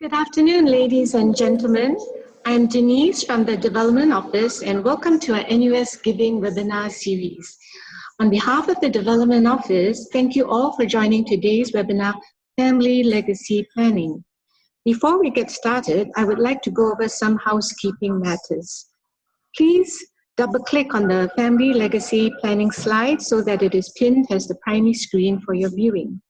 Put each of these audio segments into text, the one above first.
Good afternoon, ladies and gentlemen. I'm Denise from the Development Office, and welcome to our NUS Giving webinar series. On behalf of the Development Office, thank you all for joining today's webinar, Family Legacy Planning. Before we get started, I would like to go over some housekeeping matters. Please double-click on the Family Legacy Planning slide so that it is pinned as the primary screen for your viewing.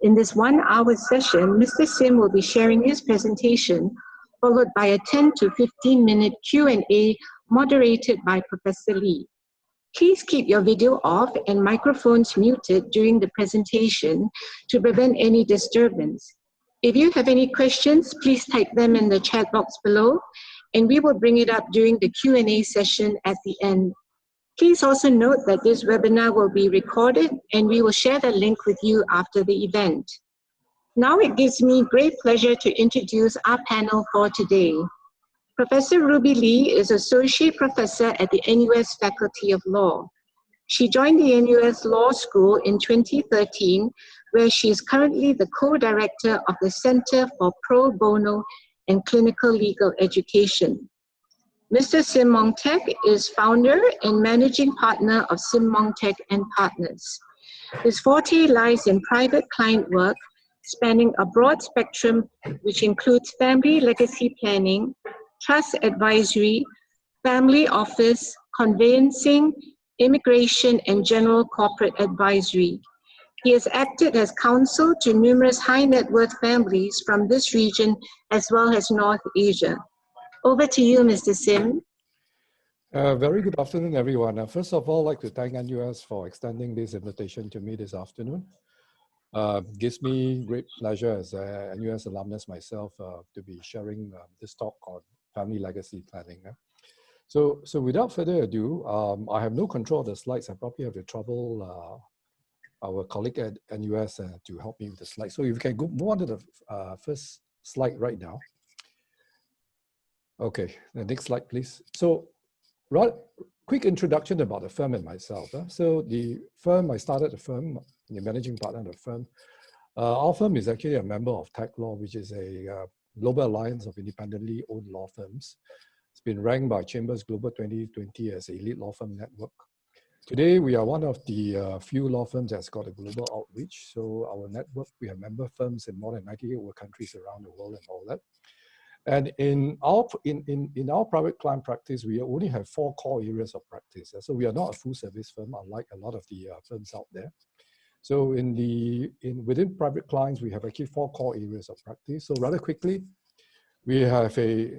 In this 1 hour session, Mr. Sim will be sharing his presentation, followed by a 10 to 15-minute Q&A moderated by Professor Lee. Please keep your video off and microphones muted during the presentation to prevent any disturbance. If you have any questions, please type them in the chat box below, and we will bring it up during the Q&A session at the end. Please also note that this webinar will be recorded and we will share the link with you after the event. Now it gives me great pleasure to introduce our panel for today. Professor Ruby Lee is Associate Professor at the NUS Faculty of Law. She joined the NUS Law School in 2013, where she is currently the co-director of the Center for Pro Bono and Clinical Legal Education. Mr. Sim Mongtek is founder and managing partner of Sim Mongtek and Partners. His forte lies in private client work, spanning a broad spectrum which includes family legacy planning, trust advisory, family office, conveyancing, immigration, and general corporate advisory. He has acted as counsel to numerous high net worth families from this region as well as North Asia. Over to you, Mr. Sim. Very good afternoon, everyone. First of all, I'd like to thank NUS for extending this invitation to me this afternoon. Gives me great pleasure as a NUS alumnus myself to be sharing this talk on family legacy planning. So without further ado, I have no control of the slides. I probably have to trouble our colleague at NUS to help me with the slides. So if you can move on to the first slide right now. Okay, the next slide, please. So, quick introduction about the firm and myself. So the firm, I started the firm, the managing partner of the firm. Our firm is actually a member of Tech Law, which is a global alliance of independently owned law firms. It's been ranked by Chambers Global 2020 as an elite law firm network. Today, we are one of the few law firms that's got a global outreach. So our network, we have member firms in more than 98 countries around the world and all that. And in our private client practice, we only have 4 core areas of practice. So we are not a full service firm, unlike a lot of the firms out there. So within private clients, we have actually 4 core areas of practice. So rather quickly, we have a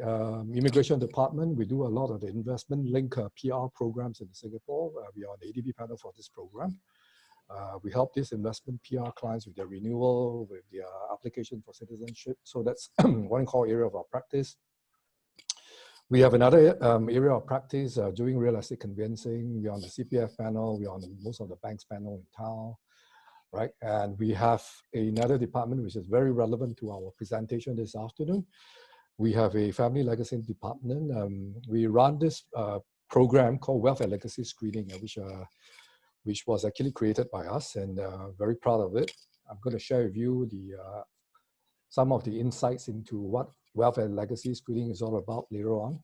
immigration department. We do a lot of the investment link PR programs in Singapore. We are on the ADB panel for this program. We help these investment PR clients with their renewal, with their application for citizenship. So that's one core area of our practice. We have another area of practice doing real estate conveyancing. We're on the CPF panel. We're on most of the banks panel in town, right? And we have another department which is very relevant to our presentation this afternoon. We have a family legacy department. We run this program called Wealth and Legacy Screening, which was actually created by us, and very proud of it. I'm going to share with you some of the insights into what wealth and legacy screening is all about later on.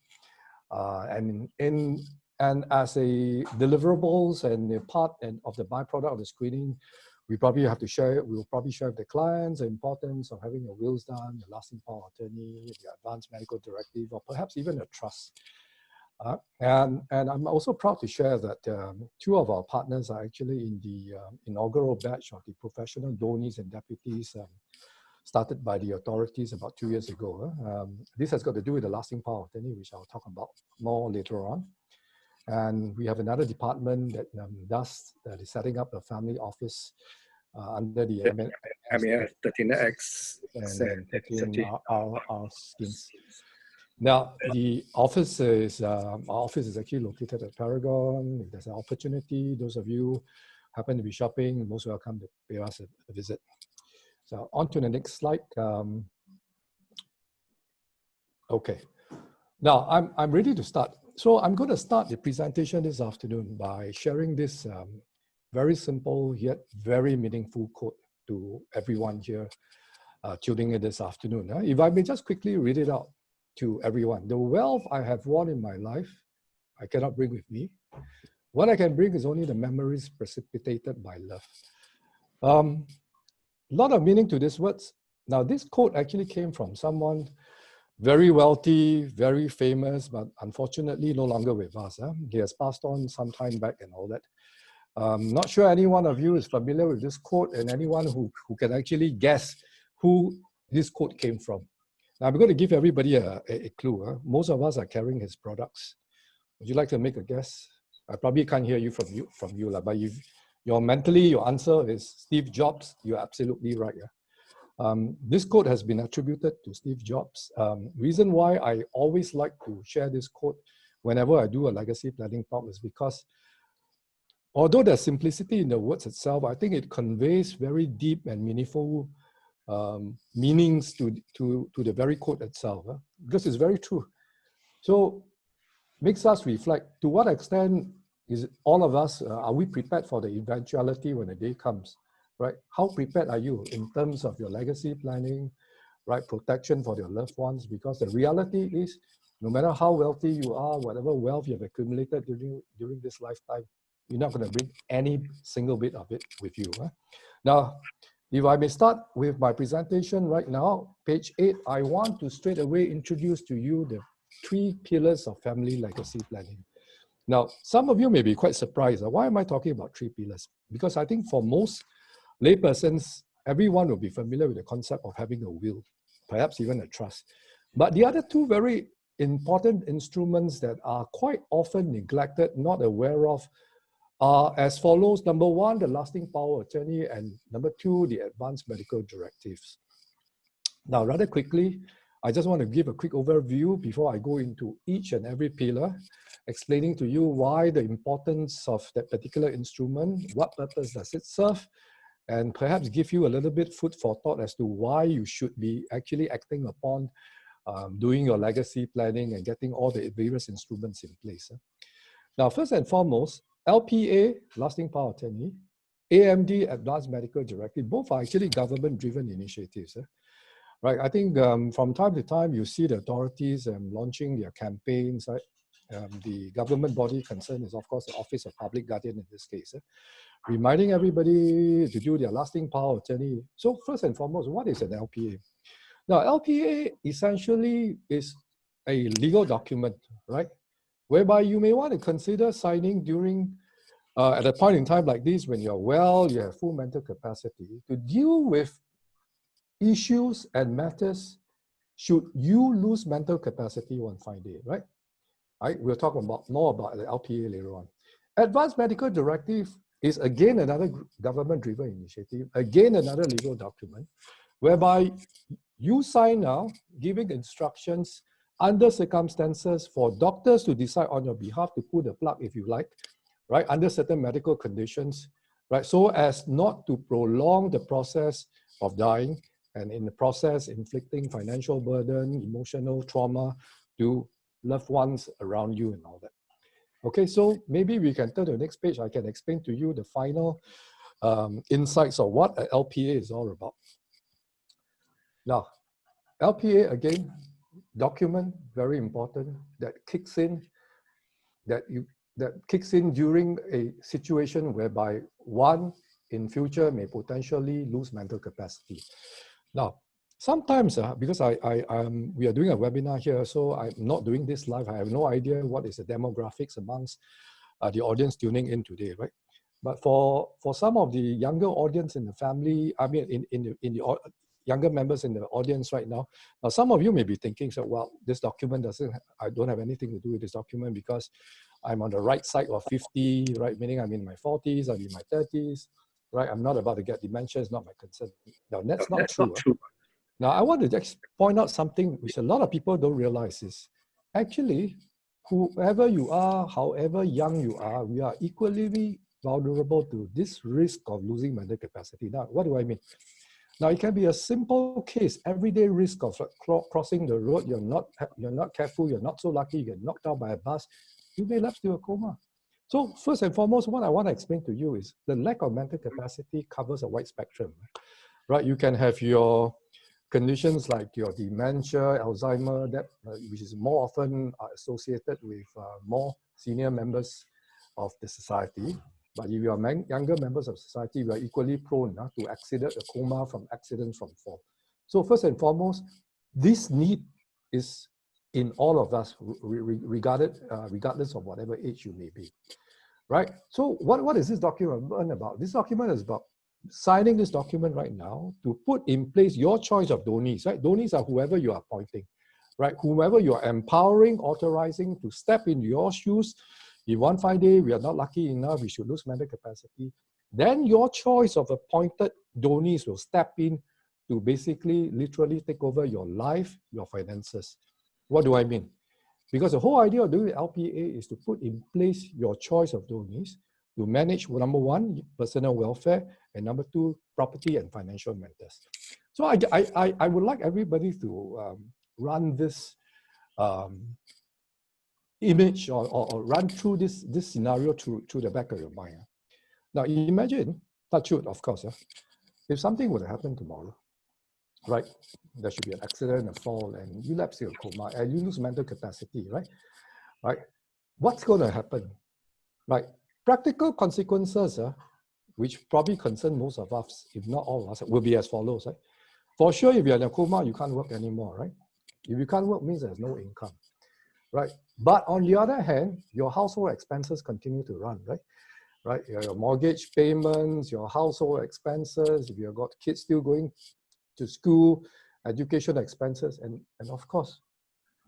And as a deliverables and a part of the byproduct of the screening, we will probably share with the clients the importance of having your wills done, the lasting power of attorney, the advanced medical directive, or perhaps even a trust. And I'm also proud to share that 2 of our partners are actually in the inaugural batch of the professional donees and deputies started by the authorities about 2 years ago. This has got to do with the lasting power of attorney, which I'll talk about more later on. And we have another department that does the setting up a family office under the MEF 13X and 13R schemes. Now, the office is, our office is actually located at Paragon. If there's an opportunity, those of you happen to be shopping, most welcome to pay us a visit. So on to the next slide. Okay, now I'm ready to start. So I'm going to start the presentation this afternoon by sharing this very simple yet very meaningful quote to everyone here tuning in this afternoon. If I may just quickly read it out to everyone. The wealth I have won in my life, I cannot bring with me. What I can bring is only the memories precipitated by love. A lot of meaning to these words. Now, this quote actually came from someone very wealthy, very famous, but unfortunately no longer with us. He has passed on some time back and all that. Not sure any one of you is familiar with this quote, and anyone who can actually guess who this quote came from. Now, I'm going to give everybody a clue. Most of us are carrying his products. Would you like to make a guess? I probably can't hear you from you, but if your answer is Steve Jobs, you're absolutely right. This quote has been attributed to Steve Jobs. Reason why I always like to share this quote whenever I do a legacy planning talk is because although there's simplicity in the words itself, I think it conveys very deep and meaningful meanings to the very quote itself, because it's very true. So makes us reflect, to what extent is all of us, are we prepared for the eventuality when the day comes, right? How prepared are you in terms of your legacy planning, right? Protection for your loved ones, because the reality is, no matter how wealthy you are, whatever wealth you have accumulated during this lifetime, you're not going to bring any single bit of it with you. Now, if I may start with my presentation right now, page 8, I want to straight away introduce to you the 3 pillars of family legacy planning. Now, some of you may be quite surprised. Why am I talking about 3 pillars? Because I think for most laypersons, everyone will be familiar with the concept of having a will, perhaps even a trust. But the other 2 very important instruments that are quite often neglected, not aware of, are as follows. Number 1, the lasting power of attorney, and number 2, the advanced medical directives. Now, rather quickly, I just want to give a quick overview before I go into each and every pillar, explaining to you why the importance of that particular instrument, what purpose does it serve, and perhaps give you a little bit food for thought as to why you should be actually acting upon doing your legacy planning and getting all the various instruments in place. Now, first and foremost, LPA, lasting power of attorney, AMD, advanced medical directive, both are actually government-driven initiatives. Right, I think from time to time you see the authorities launching their campaigns. Right? The government body concerned is, of course, the Office of Public Guardian in this case, reminding everybody to do their lasting power of attorney. So first and foremost, what is an LPA? Now, LPA essentially is a legal document, right, whereby you may want to consider signing during at a point in time like this, when you're well, you have full mental capacity to deal with issues and matters should you lose mental capacity one fine day, right? We'll talk more about the LPA later on. Advanced Medical Directive is again another government-driven initiative, again another legal document, whereby you sign now, giving instructions under circumstances for doctors to decide on your behalf to pull the plug if you like, right, under certain medical conditions, right, so as not to prolong the process of dying, and in the process inflicting financial burden, emotional trauma to loved ones around you and all that. Okay, so maybe we can turn to the next page. I can explain to you the final insights of what an LPA is all about. Now, LPA, again, document, very important, that kicks in during a situation whereby one in future may potentially lose mental capacity. Now, sometimes, because we are doing a webinar here, so I'm not doing this live. I have no idea what is the demographics amongst the audience tuning in today, right? But for some of the younger audience in the family, I mean, in the younger members in the audience right now, some of you may be thinking, so, well, this document I don't have anything to do with this document because I'm on the right side of 50, right? Meaning I'm in my 40s, I'm in my 30s, right? I'm not about to get dementia, it's not my concern. Now, that's not true. Now, I want to just point out something which a lot of people don't realize is, actually, whoever you are, however young you are, we are equally vulnerable to this risk of losing mental capacity. Now, what do I mean? Now, it can be a simple case, everyday risk of crossing the road. You're not careful, you're not so lucky, you get knocked out by a bus, you may lapse to a coma. So first and foremost, what I want to explain to you is the lack of mental capacity covers a wide spectrum, right? You can have your conditions like your dementia, Alzheimer, that which is more often associated with more senior members of the society. But if you are younger members of society, you are equally prone to accident, a coma from accidents from fall. So first and foremost, this need is in all of us, regardless of whatever age you may be, right? So what is this document about? This document is about signing this document right now to put in place your choice of donees, right? Donees are whoever you are appointing, right? Whoever you are empowering, authorizing to step in your shoes. If one fine day we are not lucky enough, we should lose mental capacity, then your choice of appointed donees will step in to basically literally take over your life, your finances. What do I mean? Because the whole idea of doing LPA is to put in place your choice of donees to manage, number one, personal welfare, and number two, property and financial matters. So I would like everybody to run this image or run through this scenario through the back of your mind. Now imagine, touch wood, of course, if something would happen tomorrow, right? There should be an accident, a fall, and you lapse in a coma, and you lose mental capacity, right? Right? What's going to happen? Right? Practical consequences, which probably concern most of us, if not all of us, will be as follows, right? For sure, if you're in a coma, you can't work anymore, right? If you can't work, means there's no income, right? But on the other hand, your household expenses continue to run, right? Right? Your mortgage payments, your household expenses, if you've got kids still going to school, education expenses, and of course,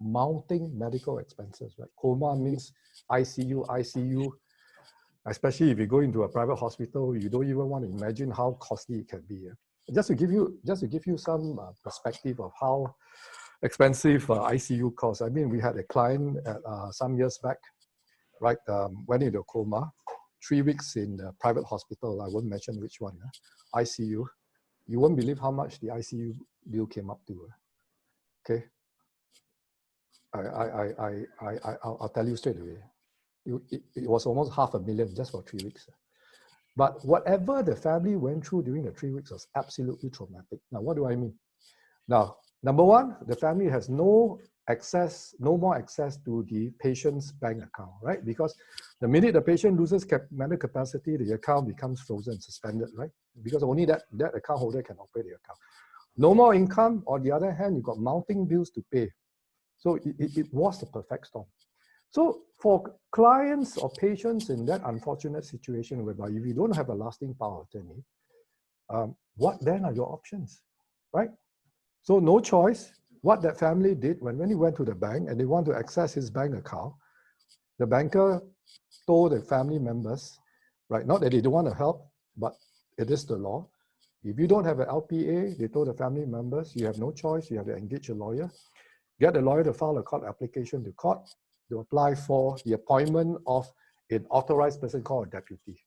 mounting medical expenses, right? Coma means ICU, especially if you go into a private hospital, you don't even want to imagine how costly it can be. Just to give you some perspective of how expensive ICU costs. I mean, we had a client some years back, right? Went into a coma, 3 weeks in a private hospital. I won't mention which one. ICU. You won't believe how much the ICU bill came up to. Okay. I'll tell you straight away. It was almost $500,000 just for 3 weeks. But whatever the family went through during the 3 weeks was absolutely traumatic. Now, what do I mean? Now, number one, the family has no more access to the patient's bank account, right? Because the minute the patient loses mental capacity, the account becomes frozen, suspended, right? Because only that account holder can operate the account. No more income. On the other hand, you've got mounting bills to pay. So it was the perfect storm. So for clients or patients in that unfortunate situation whereby if you don't have a lasting power of attorney, what then are your options, right? So no choice. What that family did when he went to the bank and they want to access his bank account, the banker told the family members, right, not that they don't want to help, but it is the law. If you don't have an LPA, they told the family members, you have no choice, you have to engage a lawyer, get the lawyer to file a court application to court to apply for the appointment of an authorized person called a deputy.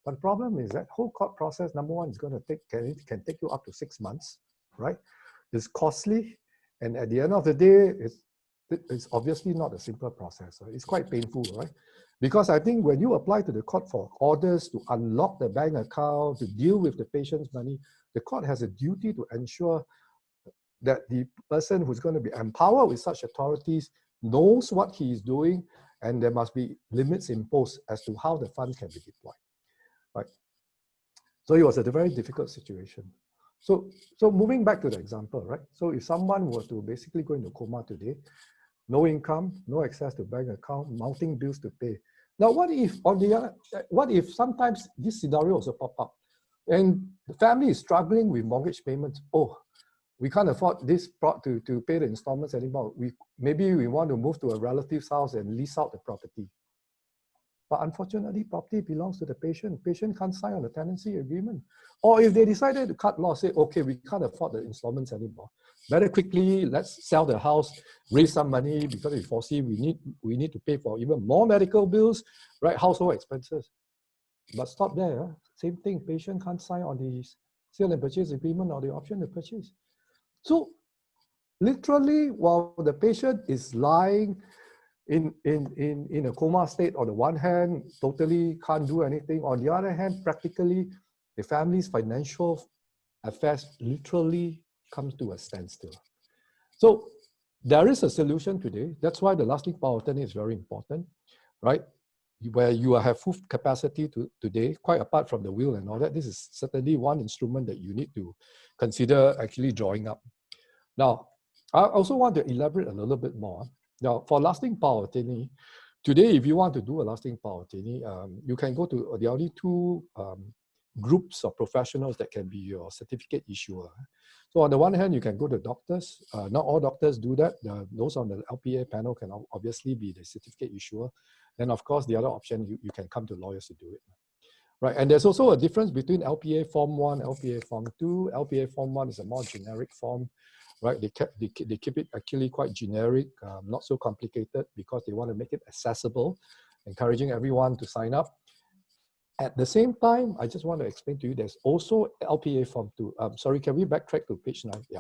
But the problem is that whole court process, number one, is going to can take you up to 6 months, right? It's costly, and at the end of the day, it's obviously not a simple process. Right? It's quite painful, right? Because I think when you apply to the court for orders to unlock the bank account, to deal with the patient's money, the court has a duty to ensure that the person who's going to be empowered with such authorities knows what he is doing, and there must be limits imposed as to how the funds can be deployed, right? So it was a very difficult situation. So moving back to the example, right? So if someone were to basically go into coma today, no income, no access to bank account, mounting bills to pay. Now, what if sometimes this scenario also pop up and the family is struggling with mortgage payments? Oh, we can't afford this to pay the installments anymore. Maybe we want to move to a relative's house and lease out the property. But unfortunately, property belongs to the patient. Patient can't sign on the tenancy agreement. Or if they decided to cut loss, say, okay, we can't afford the installments anymore. Better quickly, let's sell the house, raise some money, because we foresee we need to pay for even more medical bills, right? Household expenses. But stop there. Same thing, patient can't sign on the sale and purchase agreement or the option to purchase. So literally, while the patient is lying in a coma state, on the one hand, totally can't do anything. On the other hand, practically, the family's financial affairs literally comes to a standstill. So there is a solution today. That's why the lasting power of attorney is very important, right? Where you have full capacity today, quite apart from the will and all that, this is certainly one instrument that you need to consider actually drawing up. Now, I also want to elaborate a little bit more. Now, for lasting power of attorney, today, if you want to do a lasting power of attorney, you can go to, there are only two groups of professionals that can be your certificate issuer. So on the one hand, you can go to doctors. Not all doctors do that. Those on the LPA panel can obviously be the certificate issuer. And of course, the other option, you can come to lawyers to do it. Right, and there's also a difference between LPA Form 1, LPA Form 2. LPA Form 1 is a more generic form, right? They keep it actually quite generic, not so complicated, because they want to make it accessible, encouraging everyone to sign up. At the same time, I just want to explain to you, there's also LPA Form 2. Sorry, can we backtrack to page 9? Yeah.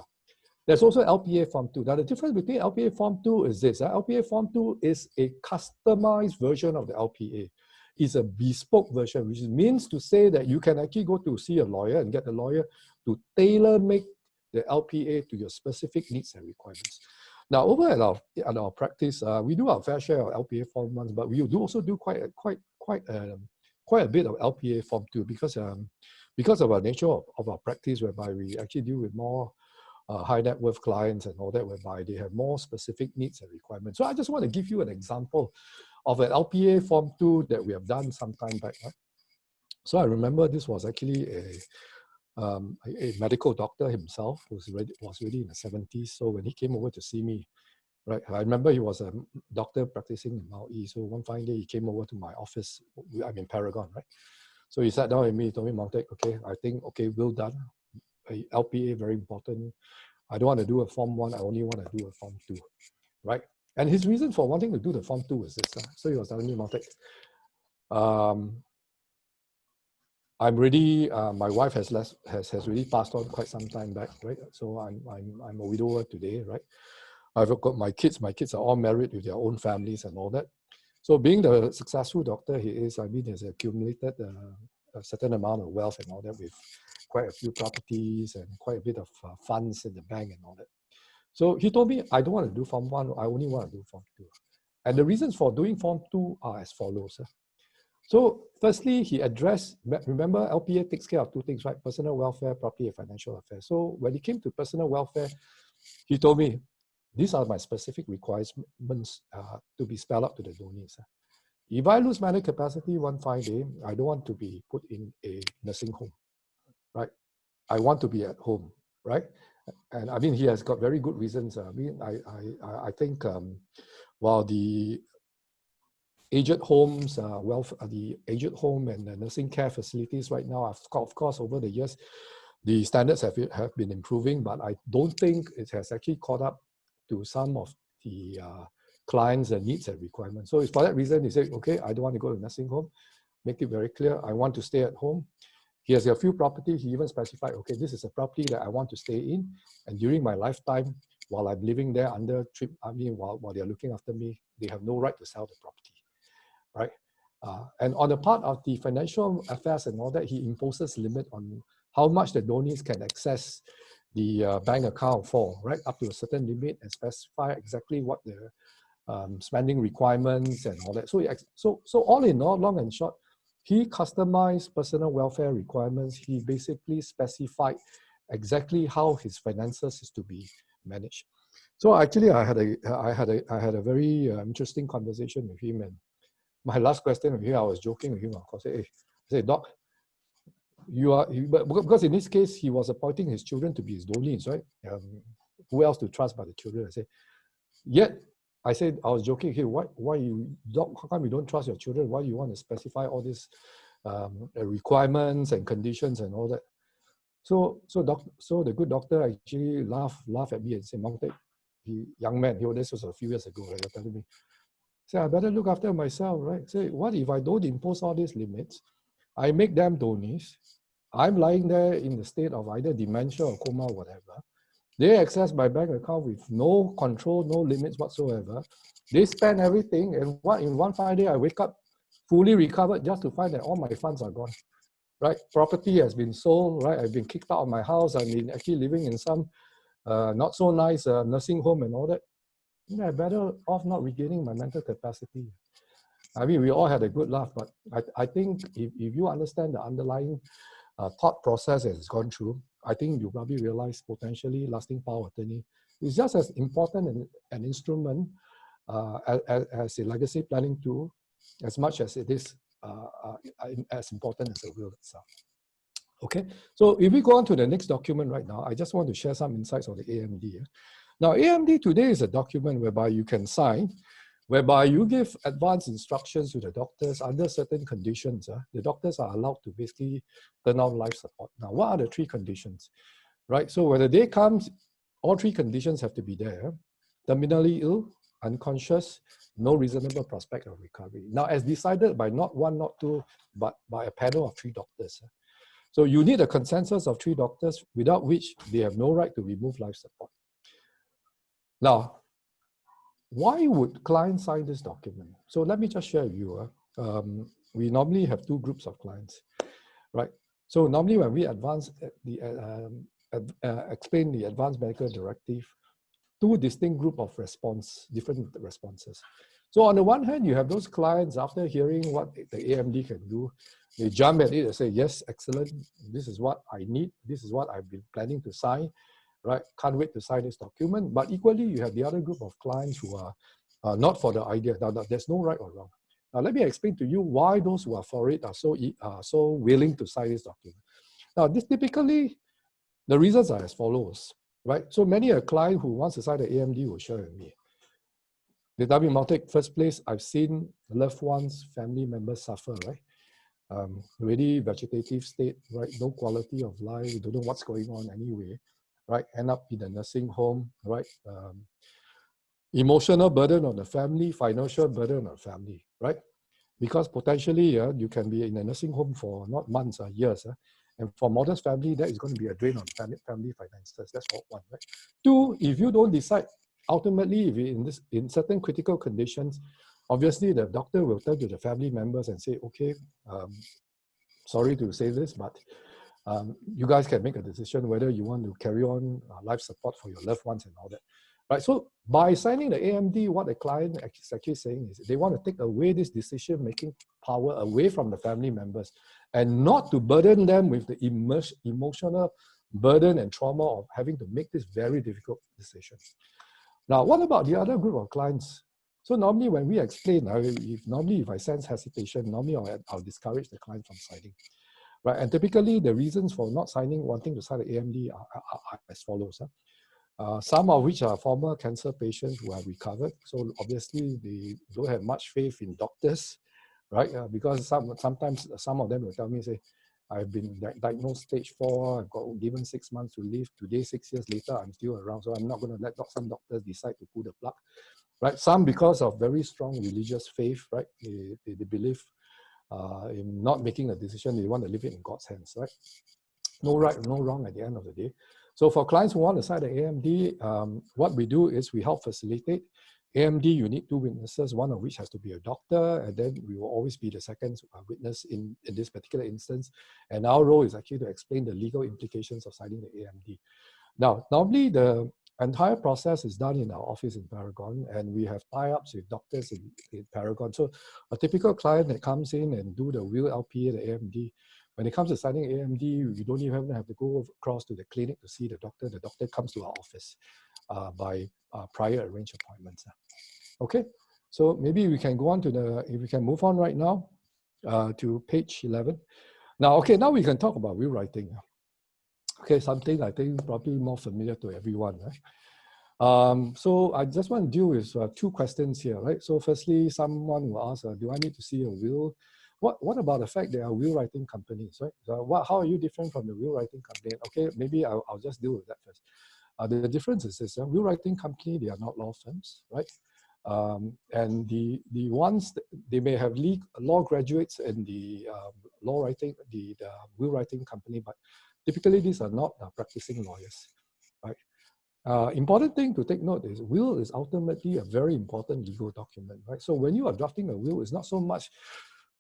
There's also LPA Form 2. Now, the difference between LPA Form 2 is this. LPA Form 2 is a customized version of the LPA. It's a bespoke version, which means to say that you can actually go to see a lawyer and get the lawyer to tailor-make the LPA to your specific needs and requirements. Now, over at our practice, we do our fair share of LPA Form 1, but we do also do quite a bit of LPA Form 2 because of our nature of our practice, whereby we actually deal with more high net worth clients and all that, whereby they have more specific needs and requirements. So I just want to give you an example of an LPA Form 2 that we have done some time back. Right? So I remember this was actually a medical doctor himself who was really in the 70s. So when he came over to see me, right, I remember he was a doctor practicing in Mount E. So one fine day he came over to my office. I'm in Paragon, right? So he sat down with me, told me, Montek, okay, I think, okay, well done. LPA, very important. I don't want to do a Form 1, I only want to do a Form 2, right? And his reason for wanting to do the Form 2 is this. So he was telling me, Montek, I'm really, my wife has really passed on quite some time back, right? So I'm a widower today, right? I've got my kids are all married with their own families and all that. So being the successful doctor he is, I mean, he's accumulated a certain amount of wealth and all that, with quite a few properties and quite a bit of funds in the bank and all that. So he told me, I don't want to do Form 1, I only want to do Form 2. And the reasons for doing Form 2 are as follows. So firstly, he addressed, remember LPA takes care of two things, right? Personal welfare, property and financial affairs. So when it came to personal welfare, he told me, these are my specific requirements to be spelled out to the donors. If I lose mental capacity one fine day, I don't want to be put in a nursing home, right? I want to be at home, right? And I mean, he has got very good reasons. I mean, I think while the aged homes, the aged home and the nursing care facilities right now, of course, over the years, the standards have been improving, but I don't think it has actually caught up to some of the clients' needs and requirements. So it's for that reason, he said, okay, I don't want to go to nursing home. Make it very clear, I want to stay at home. He has a few properties. He even specified, okay, this is a property that I want to stay in. And during my lifetime, while I'm living there while they're looking after me, they have no right to sell the property, right? And on the part of the financial affairs and all that, he imposes limit on how much the donors can access the bank account for, right? Up to a certain limit, and specify exactly what the spending requirements and all that. So all in all, long and short, he customized personal welfare requirements. He basically specified exactly how his finances is to be managed. So actually, I had a very interesting conversation with him, and my last question with him, I was joking with him. Of course, I said, Doc, because in this case, he was appointing his children to be his donees, right? Who else to trust but the children? I said, I was joking here. How come you don't trust your children? Why do you want to specify all these requirements and conditions and all that? So the good doctor actually laughed at me and said, Montek, young man, this was a few years ago, right? You're telling me. Say, I better look after myself, right? Say, what if I don't impose all these limits? I make them donees. I'm lying there in the state of either dementia or coma or whatever. They access my bank account with no control, no limits whatsoever. They spend everything, and in one fine day, I wake up fully recovered just to find that all my funds are gone, right? Property has been sold, right? I've been kicked out of my house. I've been actually living in some not so nice nursing home and all that, I'm better off not regaining my mental capacity. I mean, we all had a good laugh, but I think if you understand the underlying thought process that it's gone through, I think you probably realize potentially lasting power of attorney is just as important an instrument as a legacy planning tool, as much as it is as important as the will itself. Okay, so if we go on to the next document right now, I just want to share some insights on the AMD. Now, AMD today is a document whereby you can sign, whereby you give advanced instructions to the doctors under certain conditions. The doctors are allowed to basically turn on life support. Now, what are the three conditions? Right, so when the day comes, all three conditions have to be there. Terminally ill, unconscious, no reasonable prospect of recovery. Now, as decided by not one, not two, but by a panel of 3 doctors. So you need a consensus of 3 doctors, without which they have no right to remove life support. Now, why would clients sign this document? So let me just share with you. We normally have 2 groups of clients, right? So normally when we explain the Advanced Medical Directive, 2 distinct group of different responses. So on the one hand, you have those clients, after hearing what the AMD can do, they jump at it and say, yes, excellent, this is what I need, this is what I've been planning to sign, right? Can't wait to sign this document. But equally, you have the other group of clients who are not for the idea. Now, there's no right or wrong. Now, let me explain to you why those who are for it are so willing to sign this document. Now, this typically, the reasons are as follows, right? So many a client who wants to sign the AMD will share with me. They tell me, Maltic, first place, I've seen loved ones, family members suffer, right? Already vegetative state, right? No quality of life, we don't know what's going on anyway, right? End up in a nursing home, right? Emotional burden on the family, financial burden on the family, right? Because potentially you can be in a nursing home for not months or years. And for modest family, that is going to be a drain on family finances. That's one, right? 2, if you don't decide, ultimately, if you're in certain critical conditions, obviously the doctor will turn to the family members and say, okay, sorry to say this, but you guys can make a decision whether you want to carry on life support for your loved ones and all that. Right, so by signing the AMD, what the client is actually saying is they want to take away this decision-making power away from the family members and not to burden them with the emotional burden and trauma of having to make this very difficult decision. Now, what about the other group of clients? So normally when we explain, if I sense hesitation, normally I'll discourage the client from signing. Right, and typically the reasons for not signing, wanting to sign the AMD are as follows. Some of which are former cancer patients who have recovered. So obviously they don't have much faith in doctors, right? Because sometimes some of them will tell me, say, I've been diagnosed stage 4, I've got given 6 months to live. Today, 6 years later, I'm still around. So I'm not going to let some doctors decide to pull the plug, right? Some because of very strong religious faith, right? They believe in not making a decision, they want to leave it in God's hands, right? No right, no wrong at the end of the day. So for clients who want to sign the AMD, what we do is we help facilitate. AMD, you need 2 witnesses, one of which has to be a doctor, and then we will always be the second witness in this particular instance. And our role is actually to explain the legal implications of signing the AMD. Now, normally the entire process is done in our office in Paragon, and we have tie-ups with doctors in Paragon. So a typical client that comes in and do the will LPA, the AMD, when it comes to signing AMD, you don't even have to go across to the clinic to see the doctor. The doctor comes to our office by prior arranged appointments. Okay, so maybe we can go on to if we can move on right now to page 11. Now, okay, now we can talk about will writing. Okay, something I think probably more familiar to everyone, right? So I just want to deal with 2 questions here, right? So firstly, someone will ask, do I need to see a will? What about the fact there are will writing companies, right? So how are you different from the will writing company? Okay, maybe I'll just deal with that first. The difference is this: will writing company, they are not law firms, right? And the ones they may have law graduates in the law writing, the will writing company, but typically these are not practicing lawyers, right? Important thing to take note is will is ultimately a very important legal document, right? So when you are drafting a will, it's not so much.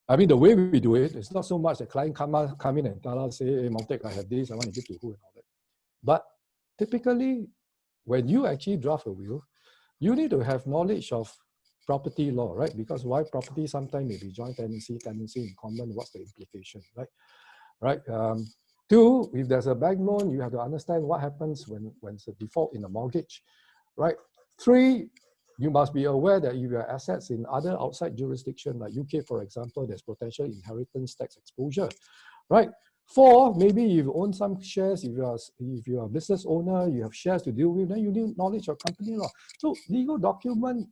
I mean, the way we do it, it's not so much the client come in and tell us, say, hey, Maltic, I have this, I want to give to who and all that. But typically, when you actually draft a will, you need to have knowledge of property law, right? Because why property sometimes may be joint tenancy, tenancy in common, what's the implication, right? Right. Two, if there's a bank loan, you have to understand what happens when it's a default in a mortgage, right? Three, you must be aware that if you have assets in other outside jurisdiction, like UK, for example, there's potential inheritance tax exposure, right? Four, maybe you own some shares. If you are a business owner, you have shares to deal with, then you need knowledge of company law. So legal document,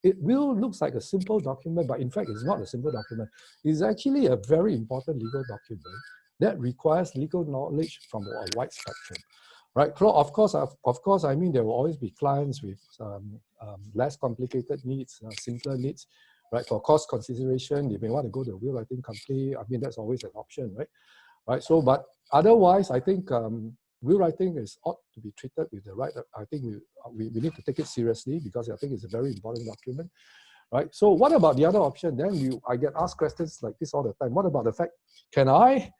it will looks like a simple document, but in fact, it's not a simple document. It's actually a very important legal document that requires legal knowledge from a wide spectrum, right? So of course, I mean, there will always be clients with less complicated needs, simpler needs, right? For cost consideration, they may want to go to a will writing company. I mean, that's always an option, right? Right. So, but otherwise, I think will writing ought to be treated with the right. I think we need to take it seriously because I think it's a very important document, right? So, what about the other option? Then I get asked questions like this all the time. What about the fact, can I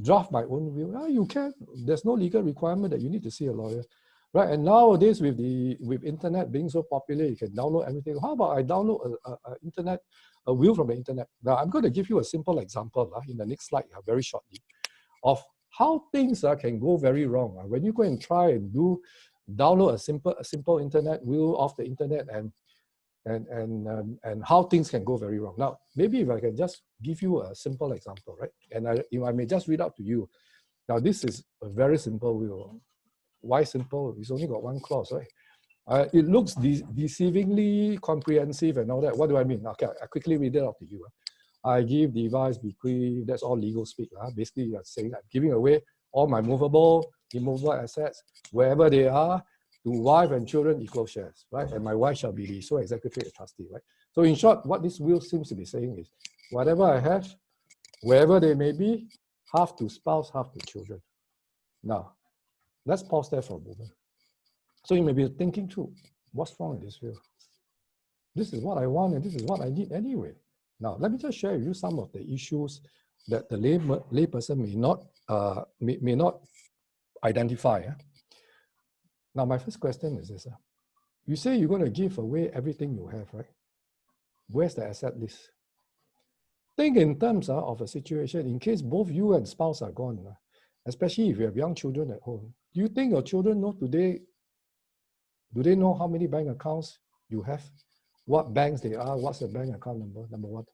draft my own will? Oh, you can. There's no legal requirement that you need to see a lawyer, right? And nowadays with internet being so popular, you can download everything. How about I download a will from the internet? Now I'm going to give you a simple example in the next slide, very shortly, of how things can go very wrong when you go and try and download a simple internet will off the internet and how things can go very wrong. Now, maybe if I can just give you a simple example, right? And if I may just read out to you. Now, this is a very simple will. Why simple? It's only got one clause, right? It looks deceivingly comprehensive and all that. What do I mean? Okay, I quickly read it out to you. I give, devise, bequeath, that's all legal speak. Basically, you're saying I'm giving away all my movable, immovable assets, wherever they are, to wife and children equal shares, right? And my wife shall be the sole executive trustee, right? So in short, what this will seems to be saying is, whatever I have, wherever they may be, half to spouse, half to children. Now, let's pause there for a moment. So you may be thinking through, what's wrong with this will? This is what I want and this is what I need anyway. Now, let me just share with you some of the issues that the layperson may not identify. Now, my first question is this. You say you're going to give away everything you have, right? Where's the asset list? Think in terms of a situation in case both you and spouse are gone, especially if you have young children at home. Do you think your children know today, do they know how many bank accounts you have? What banks they are? What's the bank account number? Number one.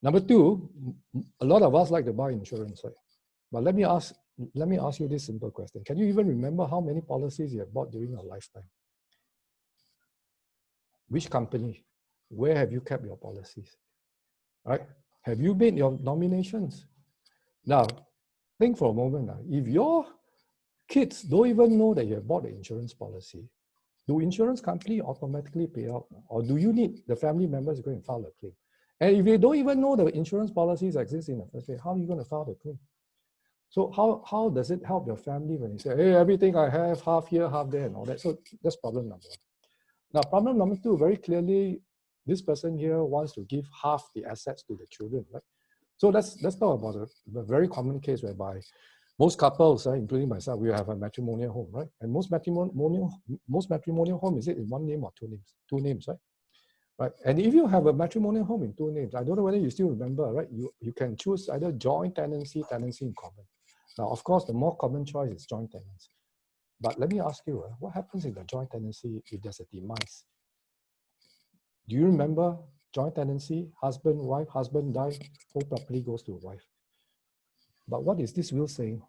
Number two, a lot of us like to buy insurance, right? But let me ask you this simple question. Can you even remember how many policies you have bought during your lifetime? Which company? Where have you kept your policies? Right? Have you made your nominations? Now, think for a moment. If your kids don't even know that you have bought the insurance policy, do insurance company automatically pay out? Or do you need the family members to go and file a claim? And if they don't even know the insurance policies exist in the first place, how are you going to file the claim? So how does it help your family when you say, hey, everything I have, half here, half there, and all that? So that's problem number one. Now, problem number two, very clearly, this person here wants to give half the assets to the children, right? So let's talk about a very common case whereby most couples, including myself, we have a matrimonial home, right? And most matrimonial home, is it in one name or two names? Two names, right? Right. And if you have a matrimonial home in two names, I don't know whether you still remember, right? You can choose either joint tenancy, tenancy in common. Now, of course, the more common choice is joint tenancy. But let me ask you, what happens in the joint tenancy if there's a demise? Do you remember joint tenancy, husband, wife, husband dies, whole property goes to wife. But what is this will saying?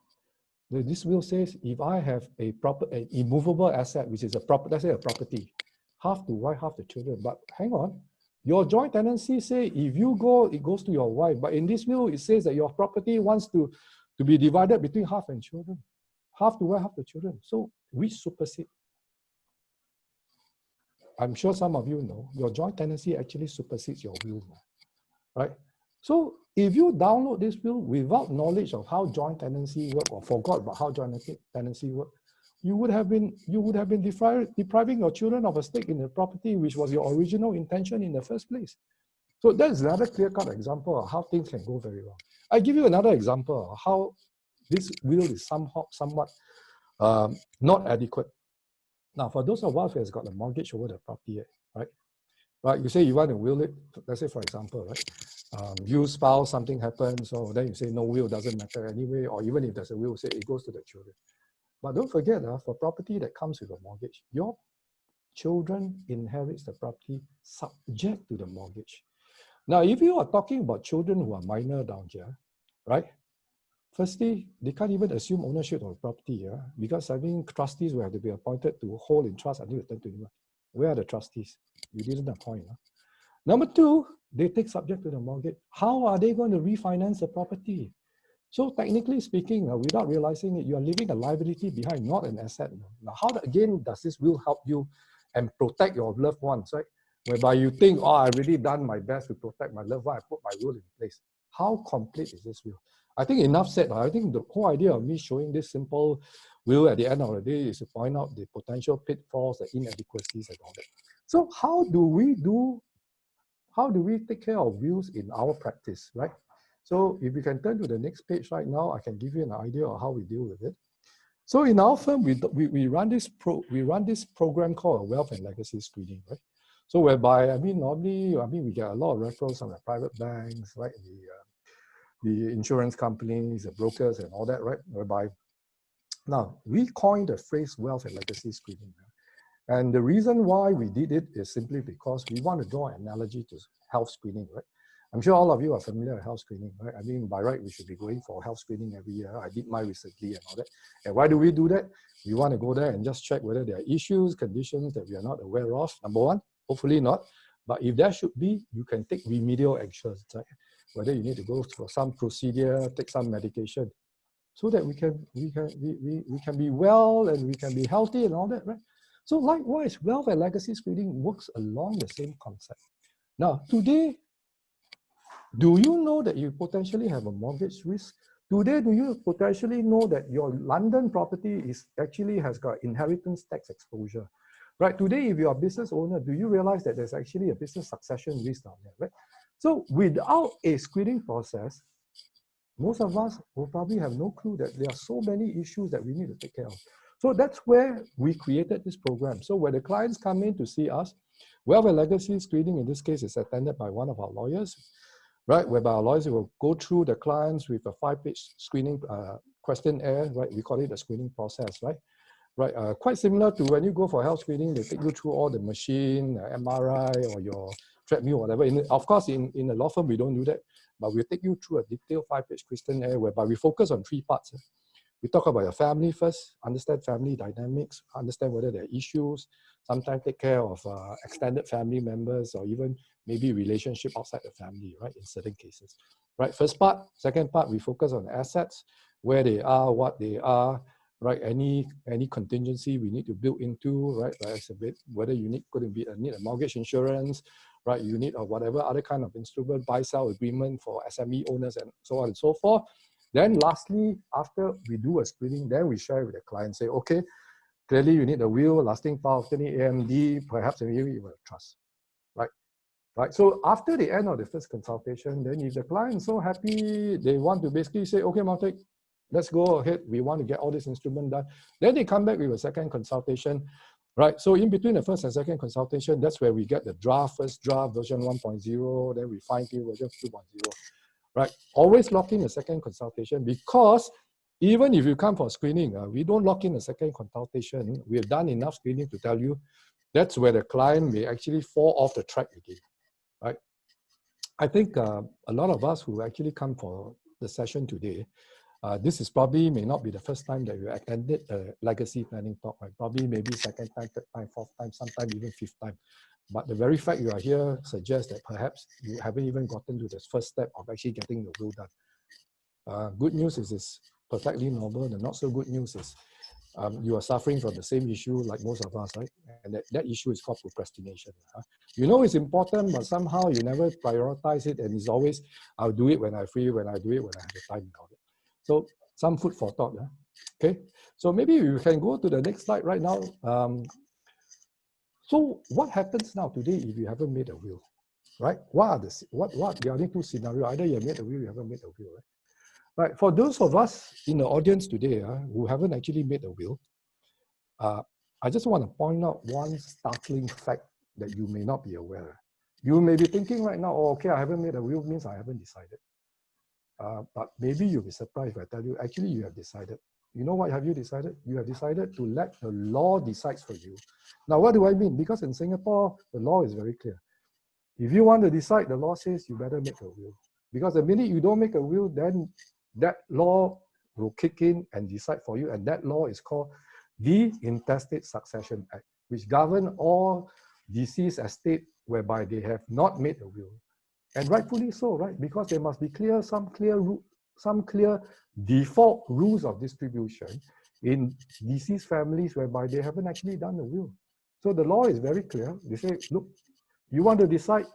This will says if I have an immovable asset, which is let's say a property, half to wife, half to children. But hang on, your joint tenancy say if you go, it goes to your wife. But in this will, it says that your property wants to be divided between half and children. Half to wife, half to children. So which supersede? I'm sure some of you know, your joint tenancy actually supersedes your will, right? So if you download this will without knowledge of how joint tenancy work or forgot about how joint tenancy work, you would have been depriving your children of a stake in the property, which was your original intention in the first place. So that's another clear-cut example of how things can go very wrong. I give you another example of how this will is somewhat not adequate. Now, for those of us who has got a mortgage over the property, right? Right, you say you want to will it, let's say for example, right? You spouse, something happens, so then you say no will, doesn't matter anyway, or even if there's a will, say it goes to the children. But don't forget, for property that comes with a mortgage, your children inherits the property subject to the mortgage. Now, if you are talking about children who are minor down here, right? Firstly, they can't even assume ownership of property, because I think trustees will have to be appointed to hold in trust until they turn 21. Where are the trustees? You didn't appoint. Number two, they take subject to the mortgage. How are they going to refinance the property? So technically speaking, without realizing it, you are leaving a liability behind, not an asset. Now, how again does this will help you and protect your loved ones, right? Whereby you think, oh, I've really done my best to protect my loved one, I put my will in place. How complete is this will? I think enough said. I think the whole idea of me showing this simple will at the end of the day is to point out the potential pitfalls, the inadequacies and all that. So how do we take care of wills in our practice, right? So if you can turn to the next page right now, I can give you an idea of how we deal with it. So in our firm, we run this program called a wealth and legacy screening, right? So whereby, normally, we get a lot of referrals from the private banks, right? The insurance companies, the brokers and all that, right? Whereby, now, we coined the phrase wealth and legacy screening. And the reason why we did it is simply because we want to draw an analogy to health screening, right? I'm sure all of you are familiar with health screening, right? I mean, by right, we should be going for health screening every year. I did mine recently and all that. And why do we do that? We want to go there and just check whether there are issues, conditions that we are not aware of. Number one, hopefully not. But if there should be, you can take remedial actions, right? Whether you need to go for some procedure, take some medication, so that we can be well and we can be healthy and all that, right? So likewise, wealth and legacy screening works along the same concept. Now, today, do you know that you potentially have a mortgage risk? Today, do you potentially know that your London property has got inheritance tax exposure? Right, today, if you're a business owner, do you realize that there's actually a business succession risk down there, right? So without a screening process, most of us will probably have no clue that there are so many issues that we need to take care of. So that's where we created this program. So when the clients come in to see us, wealth and legacy screening in this case is attended by one of our lawyers, right? Whereby our lawyers will go through the clients with a 5-page screening questionnaire, right? We call it a screening process, right? Right, quite similar to when you go for health screening, they take you through all the machine, MRI or your treadmill, whatever. Of course, in a law firm, we don't do that, but we'll take you through a detailed 5-page questionnaire whereby we focus on 3 parts. We talk about your family first, understand family dynamics, understand whether there are issues, sometimes take care of extended family members or even maybe relationship outside the family, right, in certain cases. Right, first part. Second part, we focus on assets, where they are, what they are, right, any contingency we need to build into, right, it's a bit, whether you need a mortgage insurance, right, you need or whatever other kind of instrument, buy-sell agreement for SME owners and so on and so forth. Then lastly, after we do a screening, then we share with the client, say, okay, clearly you need a will, lasting power of attorney, AMD, perhaps maybe even a trust, right? Right. So after the end of the first consultation, then if the client is so happy, they want to basically say, okay, Maltek, let's go ahead. We want to get all this instrument done. Then they come back with a second consultation, right? So in between the first and second consultation, that's where we get the first draft, version 1.0, then we fine-tune version 2.0, right? Always lock in a second consultation, because even if you come for screening, we don't lock in a second consultation. We have done enough screening to tell you that's where the client may actually fall off the track again, right? I think a lot of us who actually come for the session today, this is probably may not be the first time that you attended a legacy planning talk, right? Probably maybe second time, third time, fourth time, sometimes even fifth time. But the very fact you are here suggests that perhaps you haven't even gotten to the first step of actually getting the will done. Good news is it's perfectly normal. The not so good news is you are suffering from the same issue like most of us, right? And that issue is called procrastination. You know it's important, but somehow you never prioritize it, and it's always, I'll do it when I'm free, when I do it, when I have the time and all that. So some food for thought, okay? So maybe you can go to the next slide right now. So what happens now today if you haven't made a will, right? What are the only 2 scenarios? Either you have made a will, you haven't made a will, right? Right, for those of us in the audience today who haven't actually made a will, I just want to point out one startling fact that you may not be aware. You may be thinking right now, oh, okay, I haven't made a will means I haven't decided. But maybe you'll be surprised if I tell you, actually you have decided. You know what have you decided? You have decided to let the law decide for you. Now, what do I mean? Because in Singapore, the law is very clear. If you want to decide, the law says you better make a will. Because the minute you don't make a will, then that law will kick in and decide for you. And that law is called the Intestate Succession Act, which governs all deceased estate whereby they have not made a will. And rightfully so, right? Because there must be some clear default rules of distribution in deceased families whereby they haven't actually done a will. So the law is very clear. They say, look, you want to decide,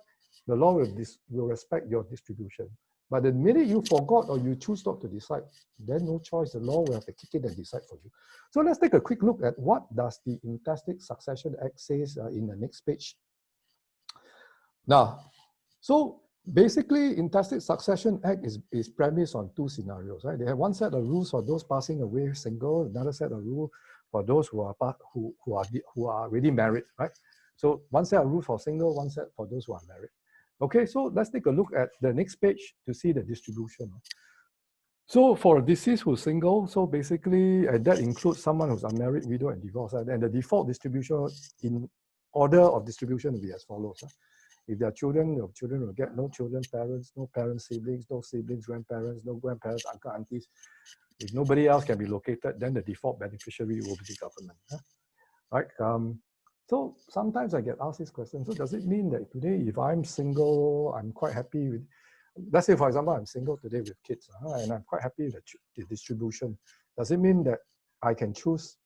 the law will respect your distribution. But the minute you forgot or you choose not to decide, then no choice, the law will have to kick in and decide for you. So let's take a quick look at what does the Intestate Succession Act says in the next page. Now, so basically, Intestate Succession Act is premised on two scenarios, right? They have one set of rules for those passing away single, another set of rules for those who are already married, right? So one set of rules for single, one set for those who are married. Okay, so let's take a look at the next page to see the distribution. So for a deceased who's single, so basically, and that includes someone who's unmarried, widow, and divorced, and the default distribution in order of distribution will be as follows. If there are children, your children will get no children, parents, no parents, siblings, no siblings, grandparents, no grandparents, uncle, aunties. If nobody else can be located, then the default beneficiary will be the government. Right? So sometimes I get asked this question. So does it mean that today, if I'm single, I'm quite happy with, let's say, for example, I'm single today with kids, and I'm quite happy with the distribution. Does it mean that I can choose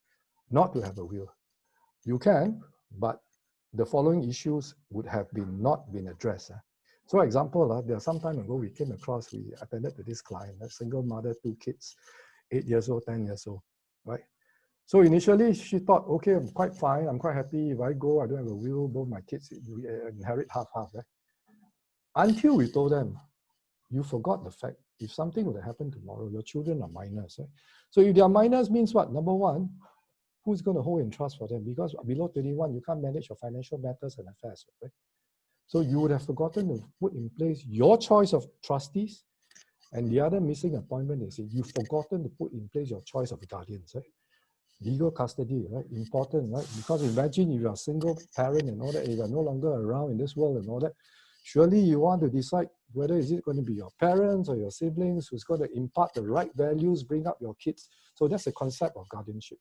not to have a will? You can, but the following issues would have not been addressed. So example, there some time ago, we attended to this client, a single mother, 2 kids, 8 years old, 10 years old, right? So initially she thought, okay, I'm quite fine, I'm quite happy. If I go, I don't have a will, both my kids inherit half-half, right? Until we told them, you forgot the fact, if something would have happened tomorrow, your children are minors, right? So if they are minors means what? Number one, who's going to hold in trust for them? Because below 21, you can't manage your financial matters and affairs, right? So you would have forgotten to put in place your choice of trustees. And the other missing appointment is you've forgotten to put in place your choice of guardians, right? Legal custody, right? Important, right? Because imagine if you're a single parent and all that, if you're no longer around in this world and all that, surely you want to decide whether is it going to be your parents or your siblings who's going to impart the right values, bring up your kids. So that's the concept of guardianship.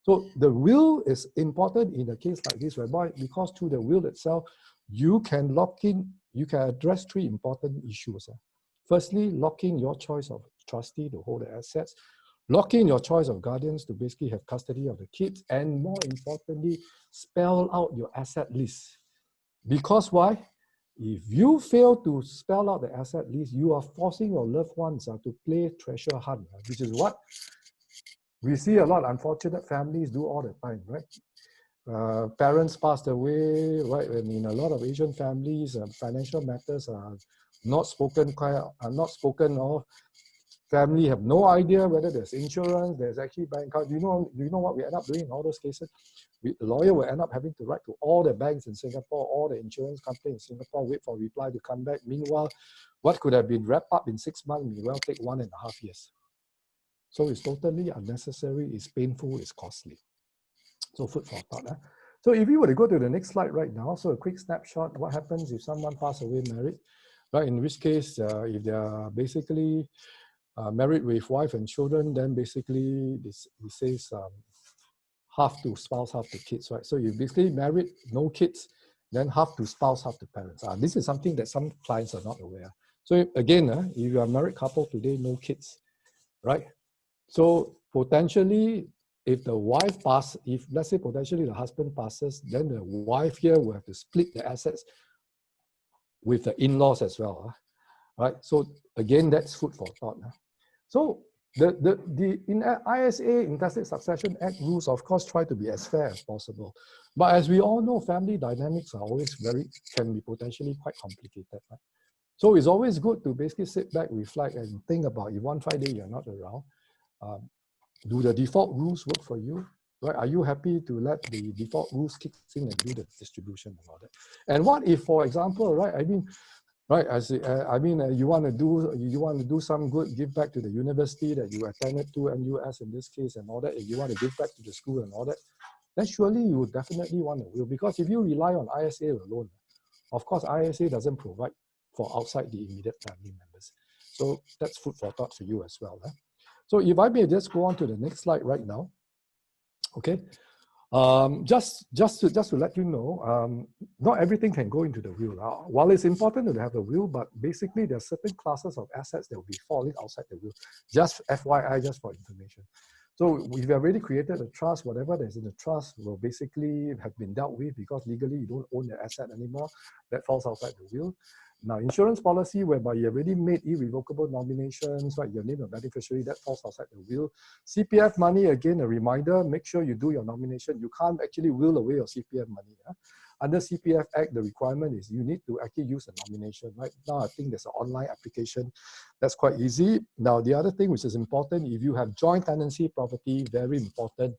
So the will is important in a case like this, whereby because through the will itself, you can address 3 important issues. Firstly, lock in your choice of trustee to hold the assets, lock in your choice of guardians to basically have custody of the kids, and more importantly, spell out your asset list. Because why? If you fail to spell out the asset list, you are forcing your loved ones to play treasure hunt, which is what we see a lot of unfortunate families do all the time, right? Parents passed away, right? And in a lot of Asian families, financial matters are not spoken of. Family have no idea whether there's insurance, there's actually bank account. Do you know what we end up doing in all those cases? The lawyer will end up having to write to all the banks in Singapore, all the insurance companies in Singapore, wait for a reply to come back. Meanwhile, what could have been wrapped up in 6 months may well take 1.5 years. So it's totally unnecessary, it's painful, it's costly. So food for thought. So if you were to go to the next slide right now, so a quick snapshot, what happens if someone passes away married, right? In which case, if they are basically married with wife and children, then basically it says half to spouse, half to kids, right? So you basically married, no kids, then half to spouse, half to parents. This is something that some clients are not aware. So again, if you are a married couple today, no kids, right? So potentially, if the wife passes, if let's say potentially the husband passes, then the wife here will have to split the assets with the in-laws as well, right? So again, that's food for thought. So the in ISA, Intestate Succession Act rules, of course, try to be as fair as possible. But as we all know, family dynamics are always can be potentially quite complicated, right? So it's always good to basically sit back, reflect, and think about if one fine day you're not around, do the default rules work for you? right? Are you happy to let the default rules kick in and do the distribution and all that? And what if, for example, right? I mean, right? You want to do some good, give back to the university that you attended to, NUS in this case, and all that. If you want to give back to the school and all that, then surely you would definitely want a will, because if you rely on ISA alone, of course, ISA doesn't provide for outside the immediate family members. So that's food for thought for you as well. So if I may just go on to the next slide right now, okay. Just to let you know, not everything can go into the will. While it's important to have a will, but basically there are certain classes of assets that will be falling outside the will. Just FYI, just for information. So if you have already created a trust, whatever that's in the trust will basically have been dealt with, because legally you don't own the asset anymore. That falls outside the will. Now, insurance policy whereby you already made irrevocable nominations, right? Your name of beneficiary, that falls outside the will. CPF money, again, a reminder, make sure you do your nomination. You can't actually will away your CPF money. Under CPF Act, the requirement is you need to actually use a nomination. Right now, I think there's an online application. That's quite easy. Now, the other thing which is important, if you have joint tenancy property, very important,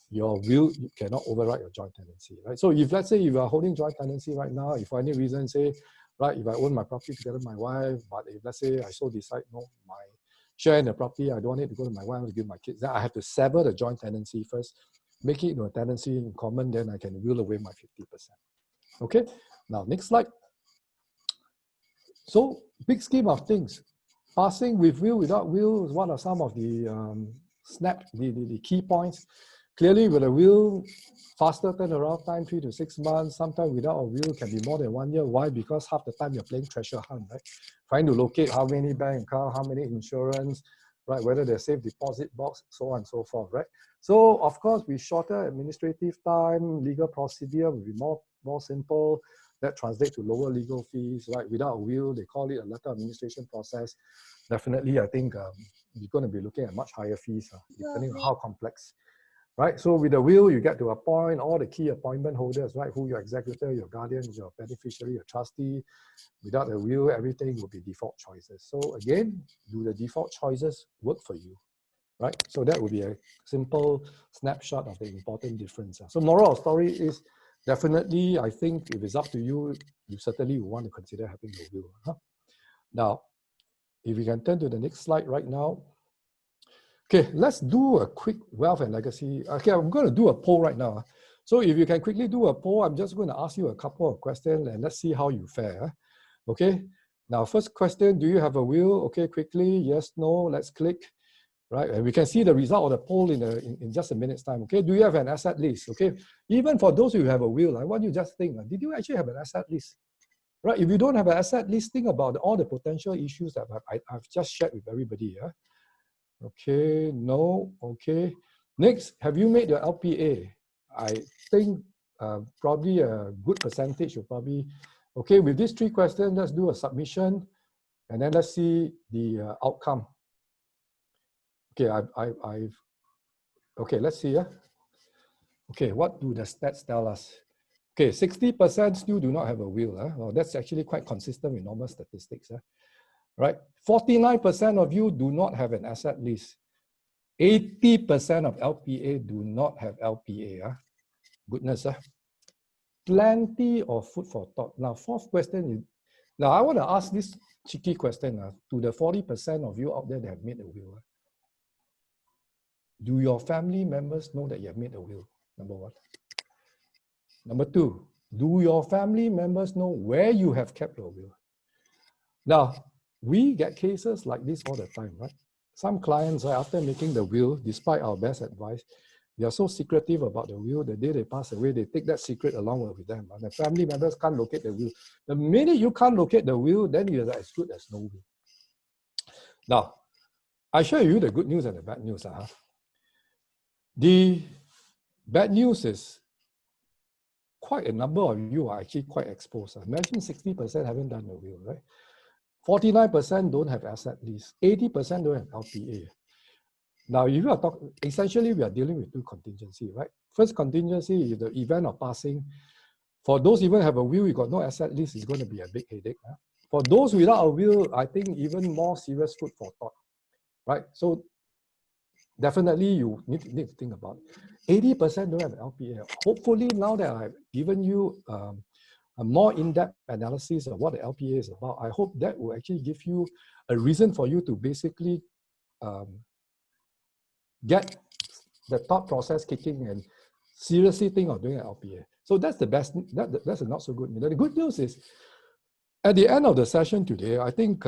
your will, you cannot override your joint tenancy, right? So if, let's say, you are holding joint tenancy right now, if for any reason, say, right, if I own my property together with my wife, but if, let's say, I so decide, no, my share in the property, I don't want it to go to my wife, to give my kids, then I have to sever the joint tenancy first, make it into a tenancy in common, then I can will away my 50%. Okay, now next slide. So, big scheme of things, passing with will, without will, what are some of the the key points? Clearly, with a will, faster turnaround time, 3 to 6 months. Sometimes without a will can be more than 1 year. Why? Because half the time you're playing treasure hunt, right? Trying to locate how many bank accounts, how many insurance, right? Whether they're safe deposit box, so on and so forth, right? So of course, with shorter administrative time, legal procedure will be more simple. That translates to lower legal fees, right? Without a will, they call it a letter administration process. Definitely, I think you're going to be looking at much higher fees, depending on how complex. Right, so with the will, you get to appoint all the key appointment holders, right? Who your executor, your guardian, your beneficiary, your trustee. Without a will, everything will be default choices. So again, do the default choices work for you, right? So that would be a simple snapshot of the important difference. So moral of story is definitely, I think if it's up to you, you certainly will want to consider having a will. Now, if we can turn to the next slide right now. Okay, let's do a quick wealth and legacy. Okay, I'm going to do a poll right now. So if you can quickly do a poll, I'm just going to ask you a couple of questions and let's see how you fare. Okay, now first question, do you have a will? Okay, quickly, yes, no, let's click. Right, and we can see the result of the poll in just a minute's time. Okay, do you have an asset list? Okay, even for those who have a will, I want you to just think, did you actually have an asset list? Right, if you don't have an asset list, think about all the potential issues that I've just shared with everybody. Okay, no, okay. Next, have you made your LPA? I think probably a good percentage will probably, okay, with these 3 questions, let's do a submission and then let's see the outcome. Okay, okay, let's see. Okay, what do the stats tell us? Okay, 60% still do not have a will. Well, that's actually quite consistent with normal statistics. Right, 49% of you do not have an asset list. 80% of LPA do not have LPA. Goodness. Plenty of food for thought. Now, 4th question is, now I want to ask this cheeky question to the 40% of you out there that have made a will. Do your family members know that you have made a will? Number 1. Number 2, do your family members know where you have kept your will? Now, we get cases like this all the time, right? Some clients, after making the will, despite our best advice, they are so secretive about the will, the day they pass away, they take that secret along with them. And the family members can't locate the will. The minute you can't locate the will, then you're as good as no will. Now, I share with you the good news and the bad news. The bad news is quite a number of you are actually quite exposed. Imagine 60% haven't done the will, right? 49% don't have asset list. 80% don't have LPA. Now, if you are talking, essentially, we are dealing with 2 contingencies, right? First contingency is the event of passing. For those even have a will, you got no asset list, it's going to be a big headache. For those without a will, I think even more serious food for thought, right? So definitely you need to think about it. 80% don't have LPA. Hopefully now that I've given you a more in-depth analysis of what the LPA is about, I hope that will actually give you a reason for you to basically get the thought process kicking and seriously think of doing an LPA. So that's the best, that's a not so good news. The good news is, at the end of the session today, I think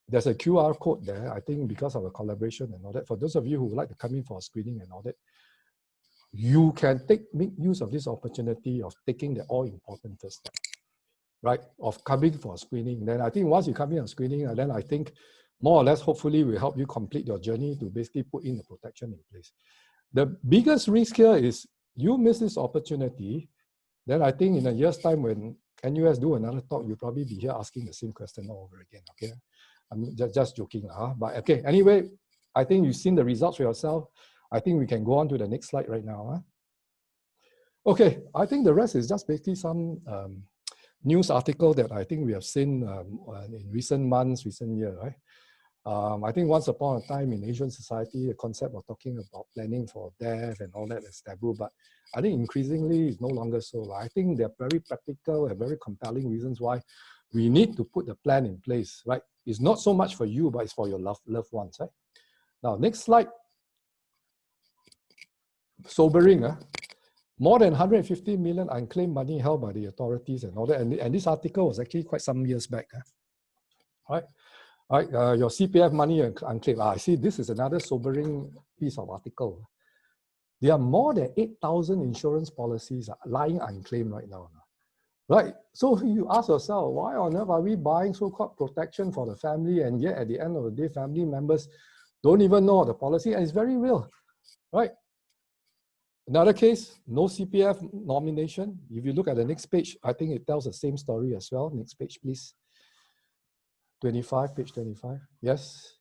there's a QR code there. I think because of a collaboration and all that, for those of you who would like to come in for a screening and all that, you can make use of this opportunity of taking the all-important first step, right? Of coming for a screening. Then I think once you come in on screening, then I think more or less, hopefully, will help you complete your journey to basically put in the protection in place. The biggest risk here is you miss this opportunity, then I think in a year's time when NUS do another talk, you'll probably be here asking the same question all over again, okay? I'm just joking, but okay, anyway, I think you've seen the results for yourself. I think we can go on to the next slide right now. Okay, I think the rest is just basically some news article that I think we have seen in recent months, recent years, right? I think once upon a time in Asian society, the concept of talking about planning for death and all that is taboo, but I think increasingly it's no longer so. I think there are very practical and very compelling reasons why we need to put the plan in place, right? It's not so much for you, but it's for your loved ones, right? Now, next slide. Sobering, more than 150 million unclaimed money held by the authorities and all that. And this article was actually quite some years back, right? Right, your CPF money unclaimed. I see this is another sobering piece of article. There are more than 8,000 insurance policies lying unclaimed right now. Right, so you ask yourself, why on earth are we buying so-called protection for the family, and yet at the end of the day, family members don't even know the policy, and it's very real, right? Another case, no CPF nomination. If you look at the next page, I think it tells the same story as well. Next page, please. 25, page 25. Yes,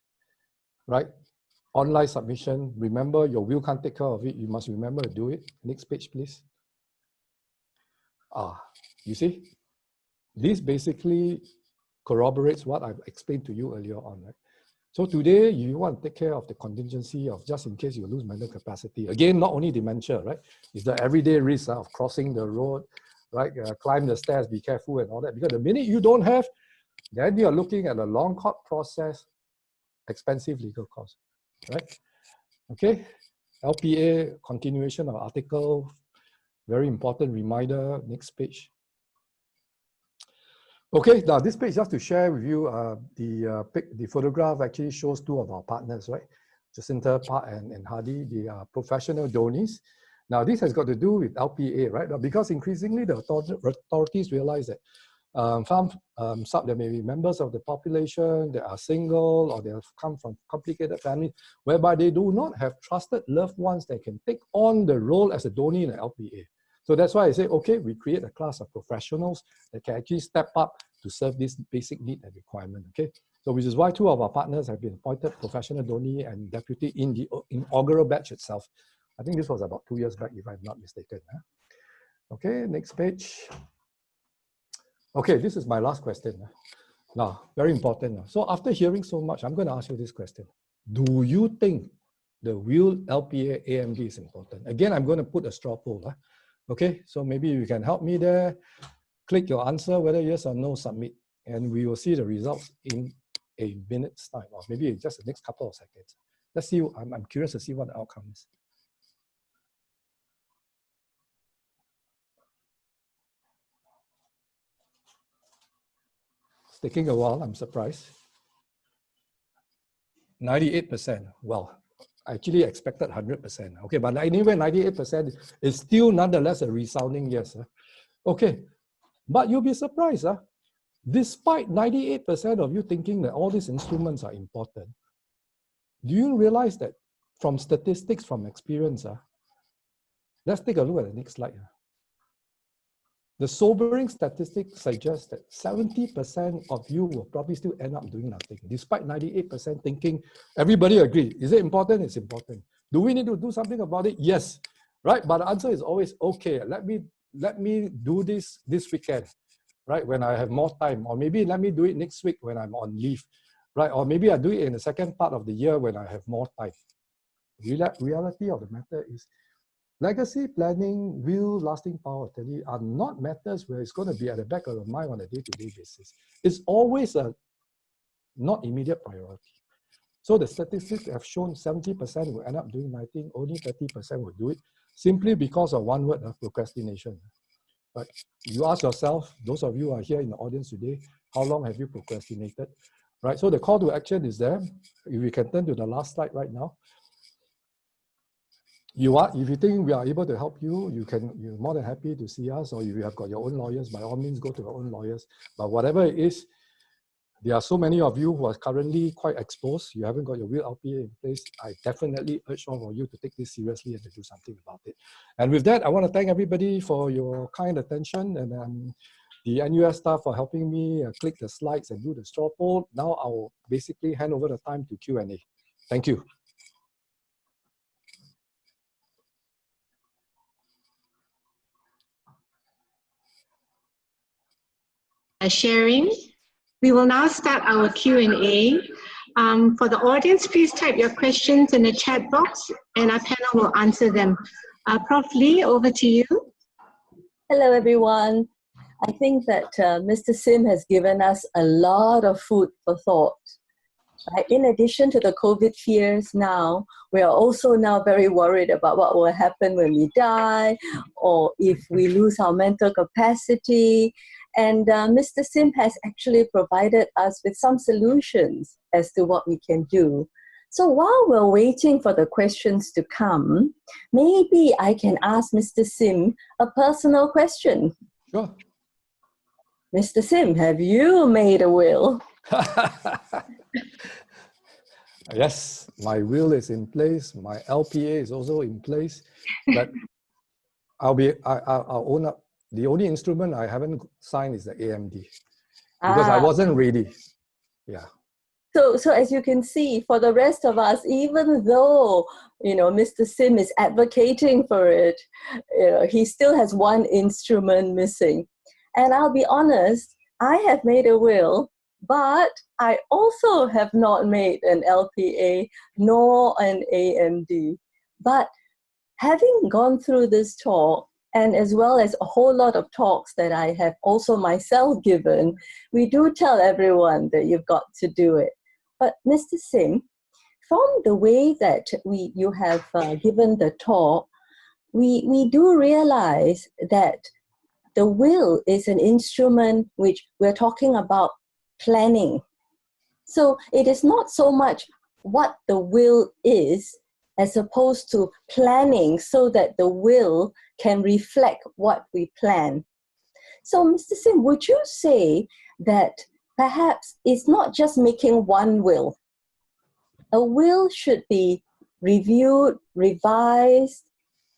right. Online submission. Remember, your will can't take care of it. You must remember to do it. Next page, please. You see, this basically corroborates what I've explained to you earlier on, right? So today, you want to take care of the contingency of just in case you lose mental capacity. Again, not only dementia, right? It's the everyday risk of crossing the road, right? Climb the stairs, be careful and all that. Because the minute you don't have, then you're looking at a long court process, expensive legal costs, right? Okay, LPA, continuation of article, very important reminder, next page. Okay, now this page just to share with you, the photograph actually shows two of our partners, right? Jacinta Park and Hardy, they are professional donors. Now this has got to do with LPA, right? Because increasingly the authorities realize that some there may be members of the population that are single or they have come from complicated families whereby they do not have trusted loved ones that can take on the role as a donor in an LPA. So that's why I say, okay, we create a class of professionals that can actually step up to serve this basic need and requirement, okay? So which is why two of our partners have been appointed professional donor and deputy in the inaugural batch itself. I think this was about 2 years back, if I'm not mistaken. Okay, next page. Okay, this is my last question. Now, very important. So after hearing so much, I'm going to ask you this question. Do you think the real LPA AMD is important? Again, I'm going to put a straw poll. Okay, so maybe you can help me there. Click your answer, whether yes or no, submit. And we will see the results in a minute's time, or maybe just the next couple of seconds. Let's see, I'm curious to see what the outcome is. It's taking a while, I'm surprised. 98%, well, I actually expected 100%. Okay, but anyway, 98% is still nonetheless a resounding yes. Okay, but you'll be surprised. Despite 98% of you thinking that all these instruments are important, do you realize that from statistics, from experience, let's take a look at the next slide. The sobering statistics suggest that 70% of you will probably still end up doing nothing, despite 98% thinking, everybody agree. Is it important? It's important. Do we need to do something about it? Yes, right? But the answer is always, okay, let me do this weekend, right? When I have more time, or maybe let me do it next week when I'm on leave, right? Or maybe I do it in the second part of the year when I have more time. reality of the matter is legacy planning, will, lasting power of Tele are not matters where it's going to be at the back of your mind on a day-to-day basis. It's always a not immediate priority. So the statistics have shown 70% will end up doing nothing, only 30% will do it, simply because of one word of procrastination. But you ask yourself, those of you who are here in the audience today, how long have you procrastinated? Right, so the call to action is there. If we can turn to the last slide right now. If you think we are able to help you, you're more than happy to see us, or if you have got your own lawyers, by all means, go to your own lawyers. But whatever it is, there are so many of you who are currently quite exposed. You haven't got your will LPA in place. I definitely urge all of you to take this seriously and to do something about it. And with that, I want to thank everybody for your kind attention, and the NUS staff for helping me click the slides and do the straw poll. Now I'll basically hand over the time to Q&A. Thank you. Sharing. We will now start our Q&A. For the audience, please type your questions in the chat box and our panel will answer them. Prof. Lee, over to you. Hello, everyone. I think that Mr. Sim has given us a lot of food for thought. Right? In addition to the COVID fears now, we are also now very worried about what will happen when we die or if we lose our mental capacity. And Mr. Sim has actually provided us with some solutions as to what we can do. So while we're waiting for the questions to come, maybe I can ask Mr. Sim a personal question. Sure. Mr. Sim, have you made a will? Yes, my will is in place. My LPA is also in place. But I'll own up. The only instrument I haven't signed is the AMD because I wasn't ready. Yeah. So as you can see, for the rest of us, even though Mr. Sim is advocating for it, he still has one instrument missing. And I'll be honest, I have made a will, but I also have not made an LPA nor an AMD. But having gone through this talk, and as well as a whole lot of talks that I have also myself given, we do tell everyone that you've got to do it. But Mr. Sim, from the way that you have given the talk, we do realize that the will is an instrument which we're talking about planning. So it is not so much what the will is, as opposed to planning so that the will can reflect what we plan. So Mr. Sim, would you say that perhaps it's not just making one will? A will should be reviewed, revised,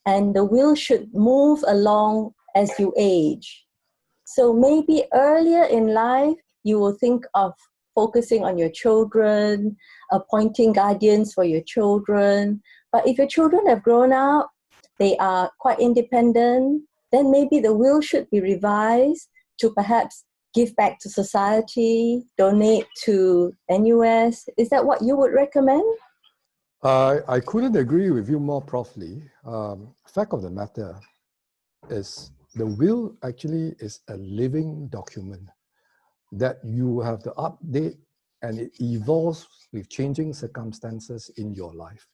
and the will should move along as you age. So maybe earlier in life, you will think of focusing on your children, appointing guardians for your children. But if your children have grown up, they are quite independent, then maybe the will should be revised to perhaps give back to society, donate to NUS. Is that what you would recommend? I couldn't agree with you more, Prof. Lee. Fact of the matter is the will actually is a living document that you have to update, and it evolves with changing circumstances in your life,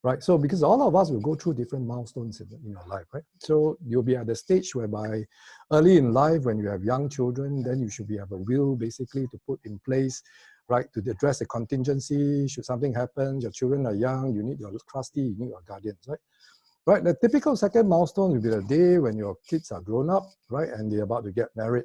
right? So because all of us will go through different milestones in your life, right? So you'll be at the stage whereby early in life, when you have young children, then you should have a will basically to put in place, right, to address the contingency. Should something happen, your children are young, you need your trustee, you need your guardians, right? Right, the typical second milestone will be the day when your kids are grown up, right, and they're about to get married.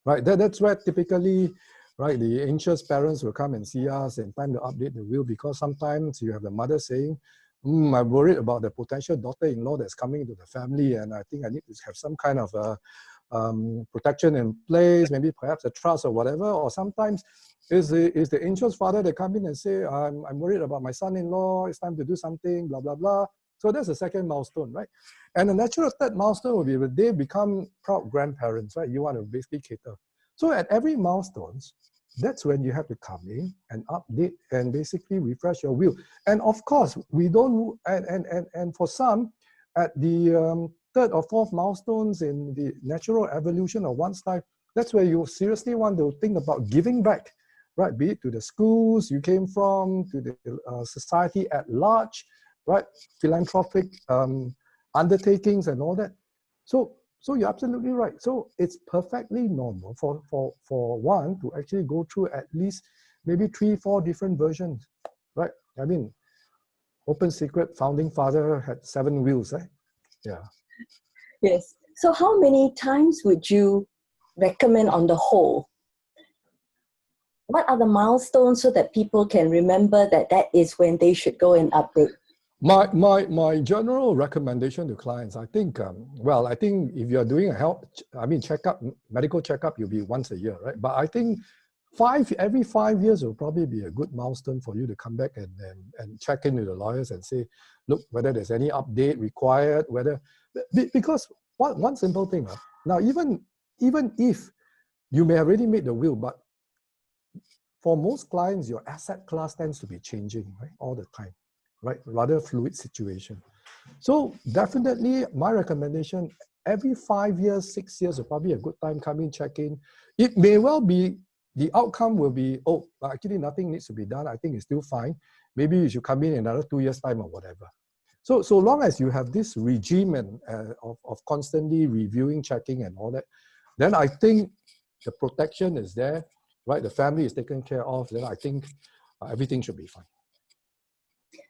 Right, that's where typically, right, the anxious parents will come and see us and time to update the will, because sometimes you have the mother saying, I'm worried about the potential daughter-in-law that's coming into the family, and I think I need to have some kind of protection in place, maybe perhaps a trust or whatever. Or sometimes is the anxious father that come in and say, I'm worried about my son-in-law, it's time to do something, blah, blah, blah. So that's the second milestone, right? And the natural third milestone will be when they become proud grandparents, right? You want to basically cater. So at every milestone, that's when you have to come in and update and basically refresh your will. And of course, we don't, and for some, at the third or fourth milestones in the natural evolution of one's life, that's where you seriously want to think about giving back, right? Be it to the schools you came from, to the society at large, right? Philanthropic undertakings and all that. So you're absolutely right. So it's perfectly normal for one to actually go through at least maybe 3-4 different versions, right? I mean, open secret, founding father had 7 wills, right? Yeah. Yes. So how many times would you recommend on the whole? What are the milestones so that people can remember that that is when they should go and update? My general recommendation to clients, I think, well, I think if you're doing a checkup, medical checkup, you'll be once a year, right? But I think every 5 years will probably be a good milestone for you to come back and check in with the lawyers and say, look, whether there's any update required, because one simple thing, now even if you may have already made the will, but for most clients, your asset class tends to be changing, right, all the time. Right, rather fluid situation. So definitely my recommendation, every 5 years, 6 years is probably a good time, come in, check in. It may well be, the outcome will be, oh, actually nothing needs to be done. I think it's still fine. Maybe you should come in another 2 years time or whatever. So long as you have this regime of constantly reviewing, checking and all that, then I think the protection is there, right? The family is taken care of, then I think everything should be fine.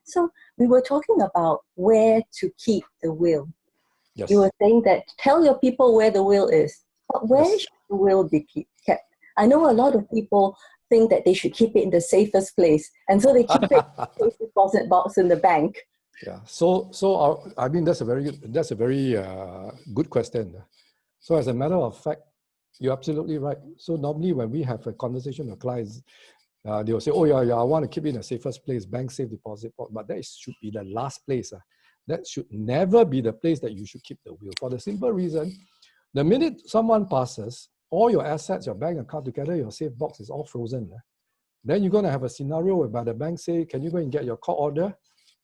So we were talking about where to keep the will. Yes. You were saying that tell your people where the will is. But where Yes. should the will be kept? I know a lot of people think that they should keep it in the safest place. And so they keep it in the safe deposit box in the bank. Yeah. So I mean, that's a very good question. So as a matter of fact, you're absolutely right. So normally when we have a conversation with clients, they will say, oh yeah, I want to keep it in the safest place, bank safe deposit box, but that should be the last place. That should never be the place that you should keep the will, for the simple reason, the minute someone passes, all your assets, your bank account together, your safe box is all frozen. Then you're going to have a scenario whereby the bank say, can you go and get your court order?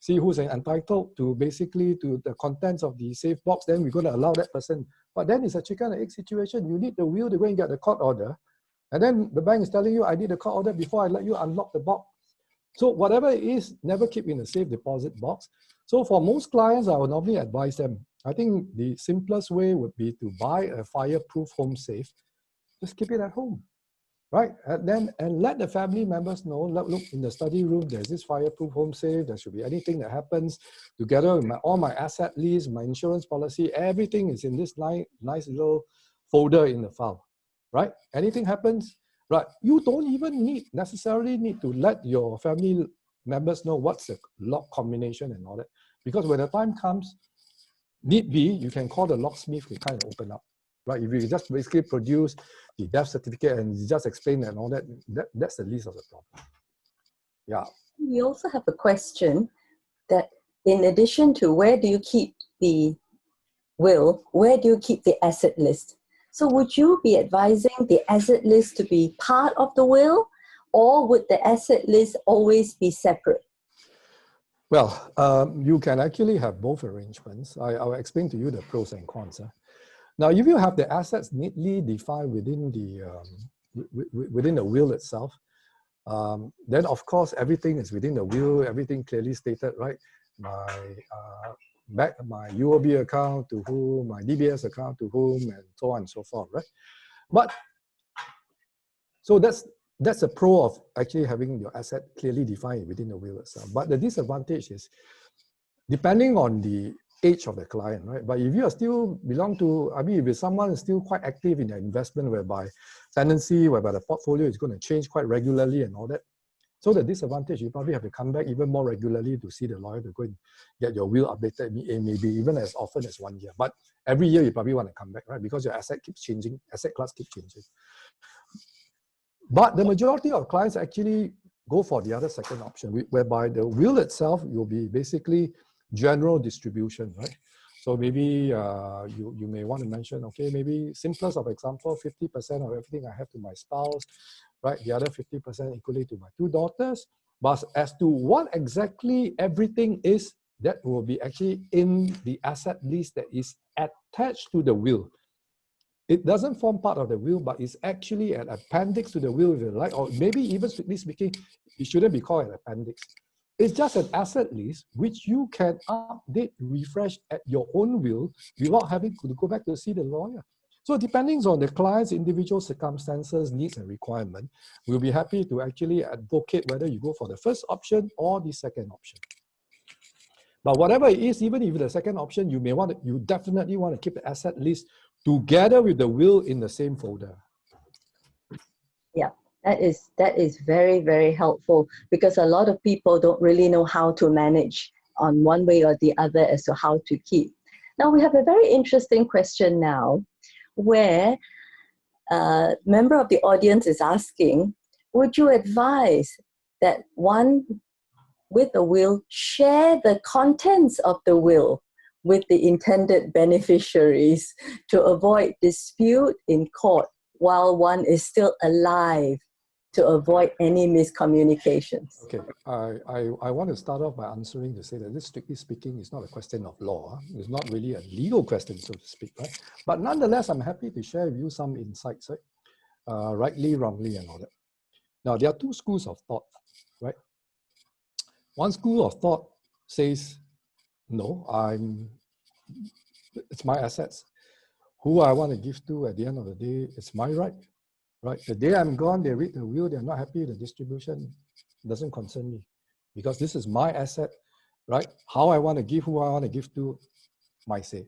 See who's entitled to basically to the contents of the safe box, then we're going to allow that person. But then it's a chicken and egg situation. You need the will to go and get the court order. And then the bank is telling you, I need a court order before I let you unlock the box. So whatever it is, never keep in a safe deposit box. So for most clients, I would normally advise them, I think the simplest way would be to buy a fireproof home safe. Just keep it at home, right? And let the family members know, look, in the study room, there's this fireproof home safe. There should be anything that happens together with all my asset list, my insurance policy, everything is in this nice little folder in the file. Right? Anything happens, right? You don't even necessarily need to let your family members know what's the lock combination and all that. Because when the time comes, need be, you can call the locksmith to kind of open up. Right? If you just basically produce the death certificate and you just explain and all that, that's the least of the problem. Yeah. We also have a question that in addition to where do you keep the will, where do you keep the asset list? So would you be advising the asset list to be part of the will, or would the asset list always be separate? Well, you can actually have both arrangements. I'll explain to you the pros and cons. Now, if you have the assets neatly defined within the will itself, then of course everything is within the will, everything clearly stated, right? My UOB account to whom, my DBS account to whom, and so on and so forth, right? But so that's a pro of actually having your asset clearly defined within the will itself. But the disadvantage is, depending on the age of the client, right? But if you are still belong to, I mean, if someone is still quite active in their investment, whereby tendency, whereby the portfolio is going to change quite regularly and all that. So the disadvantage, you probably have to come back even more regularly to see the lawyer to go and get your will updated, maybe even as often as 1 year. But every year you probably want to come back, right? Because your asset keeps changing, asset class keeps changing. But the majority of clients actually go for the other second option, whereby the will itself will be basically general distribution, right? So maybe you may want to mention, okay, maybe simplest of example, 50% of everything I have to my spouse, right? The other 50% equally to my 2 daughters. But as to what exactly everything is, that will be actually in the asset list that is attached to the will. It doesn't form part of the will, but it's actually an appendix to the will, if you like, or maybe even strictly speaking, it shouldn't be called an appendix. It's just an asset list which you can update, refresh at your own will without having to go back to see the lawyer. So depending on the client's individual circumstances, needs and requirement, we'll be happy to actually advocate whether you go for the first option or the second option. But whatever it is, even if the second option, you definitely want to keep the asset list together with the will in the same folder. Yeah, that is very, very helpful, because a lot of people don't really know how to manage on one way or the other as to how to keep. Now we have a very interesting question now, where a member of the audience is asking, would you advise that one with a will share the contents of the will with the intended beneficiaries to avoid dispute in court while one is still alive, to avoid any miscommunications? Okay, I want to start off by answering to say that this, strictly speaking, is not a question of law. It's not really a legal question, so to speak, right? But nonetheless, I'm happy to share with you some insights, right? Rightly, wrongly, and all that. Now, there are 2 schools of thought, right? One school of thought says, no, it's my assets. Who I want to give to at the end of the day, it's my right. Right? The day I'm gone, they read the will, they're not happy, the distribution doesn't concern me, because this is my asset, right? How I want to give, who I want to give to, my say.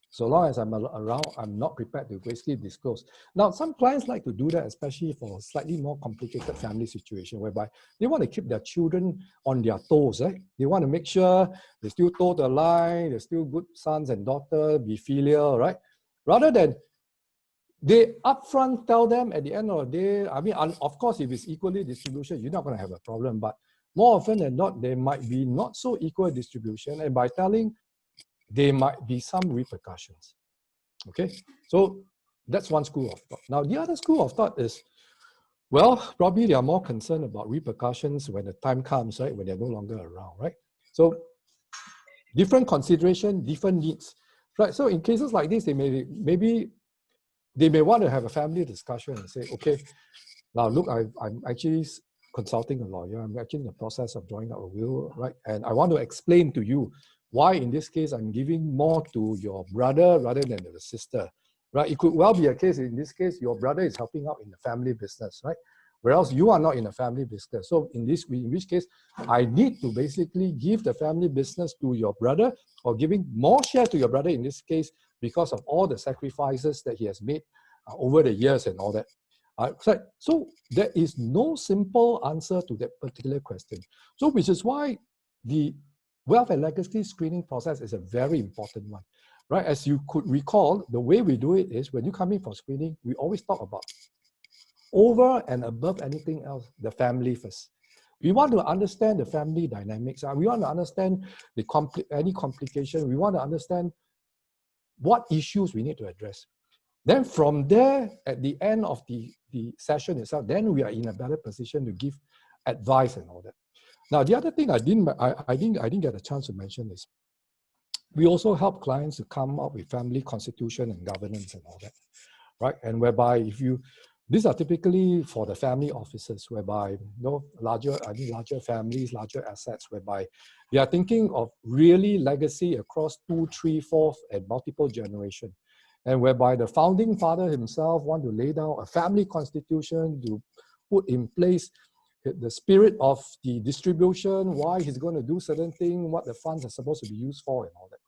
So long as I'm around, I'm not prepared to basically disclose. Now, some clients like to do that, especially for slightly more complicated family situation, whereby they want to keep their children on their toes, right? They want to make sure they still toe the line, they're still good sons and daughters, be filial, right? Rather than they upfront tell them at the end of the day, I mean, of course, if it's equally distribution, you're not going to have a problem. But more often than not, there might be not so equal distribution. And by telling, there might be some repercussions. Okay? So that's one school of thought. Now, the other school of thought is, well, probably they are more concerned about repercussions when the time comes, right? When they're no longer around, right? So different consideration, different needs, right? So in cases like this, they may want to have a family discussion and say, okay, now look, I'm actually consulting a lawyer. I'm actually in the process of drawing up a will, right? And I want to explain to you why in this case I'm giving more to your brother rather than the sister, right? It could well be a case, in this case, your brother is helping out in the family business, right? Whereas you are not in a family business. So in which case, I need to basically give the family business to your brother, or giving more share to your brother in this case, because of all the sacrifices that he has made over the years and all that. So there is no simple answer to that particular question. So which is why the wealth and legacy screening process is a very important one, right? As you could recall, the way we do it is when you come in for screening, we always talk about, over and above anything else, the family first. We want to understand the family dynamics. We want to understand any complication. We want to understand what issues we need to address. Then from there, at the end of the session itself, then we are in a better position to give advice and all that. Now, the other thing I didn't get a chance to mention is, we also help clients to come up with family constitution and governance and all that, right? And whereby these are typically for the family offices, whereby larger families, larger assets, whereby they are thinking of really legacy across 2, 3, 4, and multiple generations. And whereby the founding father himself want to lay down a family constitution to put in place the spirit of the distribution, why he's going to do certain things, what the funds are supposed to be used for and all that.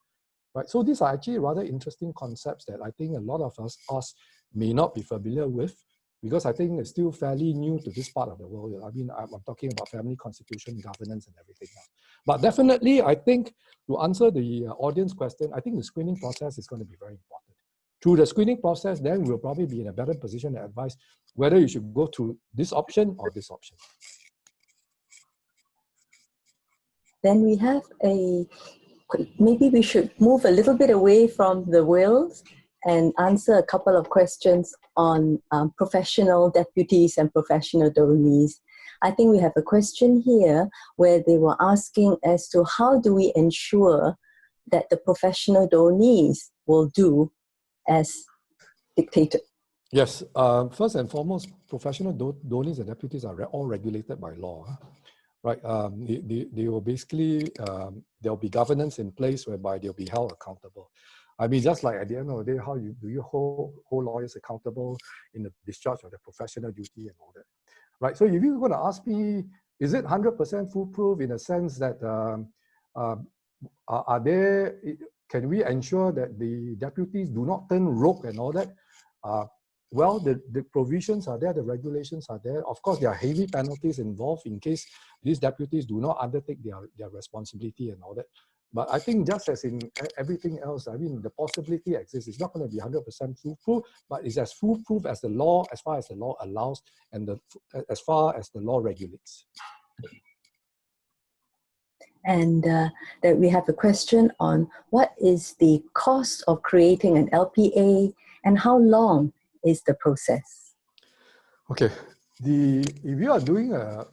Right? So these are actually rather interesting concepts that I think a lot of us may not be familiar with, because I think it's still fairly new to this part of the world. I mean, I'm talking about family constitution, governance, and everything else. But definitely, I think to answer the audience question, I think the screening process is going to be very important. Through the screening process, then we'll probably be in a better position to advise whether you should go through this option or this option. Then we have a maybe we should move a little bit away from the wills and answer a couple of questions on professional deputies and professional donees. I think we have a question here where they were asking as to how do we ensure that the professional donees will do as dictated. Yes, first and foremost, professional donees and deputies are all regulated by law. Right, they will basically, there'll be governance in place whereby they'll be held accountable. I mean, just like at the end of the day, how do you hold lawyers accountable in the discharge of their professional duty and all that, right? So if you're going to ask me, is it 100% foolproof in a sense that can we ensure that the deputies do not turn rogue and all that? Well, the provisions are there, the regulations are there. Of course, there are heavy penalties involved in case these deputies do not undertake their responsibility and all that. But I think just as in everything else, I mean, the possibility exists. It's not going to be 100% foolproof, but it's as foolproof as the law, as far as the law allows, and as far as the law regulates. And that we have a question on what is the cost of creating an LPA and how long is the process? Okay, if you are doing I'll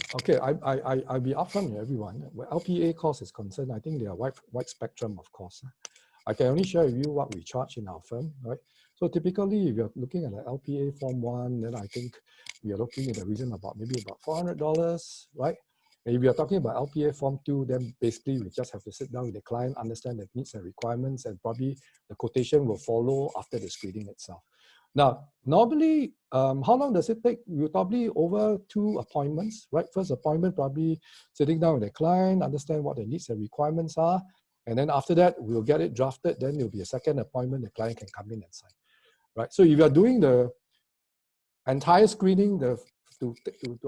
be upfront with everyone. Where LPA cost is concerned, I think there are wide spectrum of costs. I can only share with you what we charge in our firm, right? So typically, if you're looking at the LPA Form 1, then I think we are looking in the region about maybe about $400, right? And if you're talking about LPA Form 2, then basically we just have to sit down with the client, understand the needs and requirements, and probably the quotation will follow after the screening itself. Now, normally, how long does it take? We're probably over 2 appointments, right? First appointment, probably sitting down with the client, understand what the needs and requirements are. And then after that, we'll get it drafted. Then there'll be a second appointment, the client can come in and sign, right? So if you're doing the entire screening to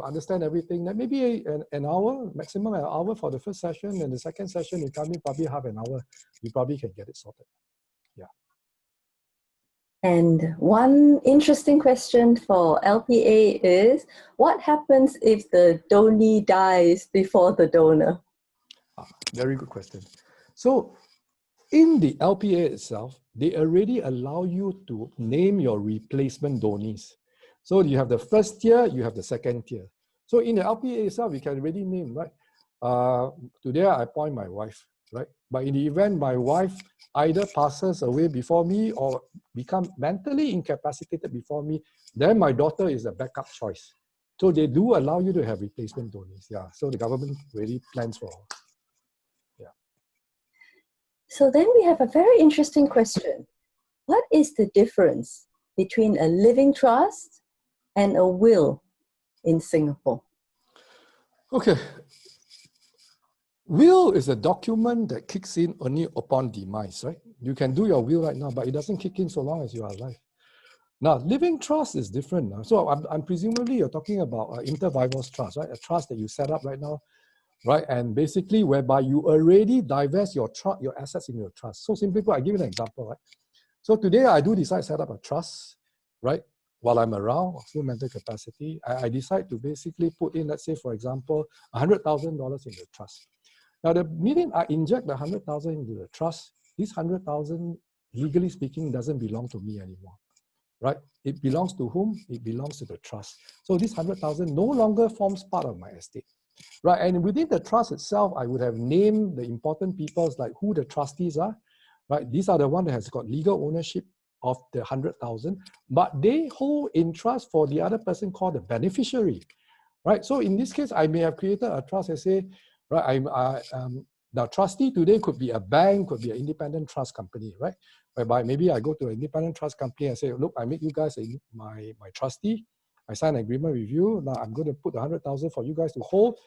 understand everything, then maybe an hour, maximum an hour for the first session. And the second session, you come in probably half an hour, you probably can get it sorted. Yeah. And one interesting question for LPA is, what happens if the donee dies before the donor? Very good question. So in the LPA itself, they already allow you to name your replacement donees. So you have the first tier, you have the second tier. So in the LPA itself, you can already name, right? Today I appoint my wife, right? But in the event my wife either passes away before me or become mentally incapacitated before me, then my daughter is a backup choice. So they do allow you to have replacement donees. Yeah. So the government really plans for. Yeah. So then we have a very interesting question. What is the difference between a living trust and a will in Singapore? Okay. Will is a document that kicks in only upon demise, right? You can do your will right now, but it doesn't kick in so long as you are alive. Now, living trust is different now. So I'm presumably you're talking about an inter vivos trust, right? A trust that you set up right now, right? And basically whereby you already divest your assets in your trust. So simply put, I give you an example, right? So today I do decide to set up a trust, right? While I'm around, full mental capacity, I decide to basically put in, let's say, for example, $100,000 in the trust. Now, the minute I inject the 100,000 into the trust, this 100,000, legally speaking, doesn't belong to me anymore, right? It belongs to whom? It belongs to the trust. So this 100,000 no longer forms part of my estate, right? And within the trust itself, I would have named the important people, like who the trustees are, right? These are the one that has got legal ownership of the 100,000, but they hold in trust for the other person called the beneficiary, right? So in this case, I may have created a trust and say, right, now trustee today could be a bank, could be an independent trust company, right? Whereby maybe I go to an independent trust company and say, look, I make you guys my trustee. I sign an agreement with you. Now I'm going to put 100,000 for you guys to hold.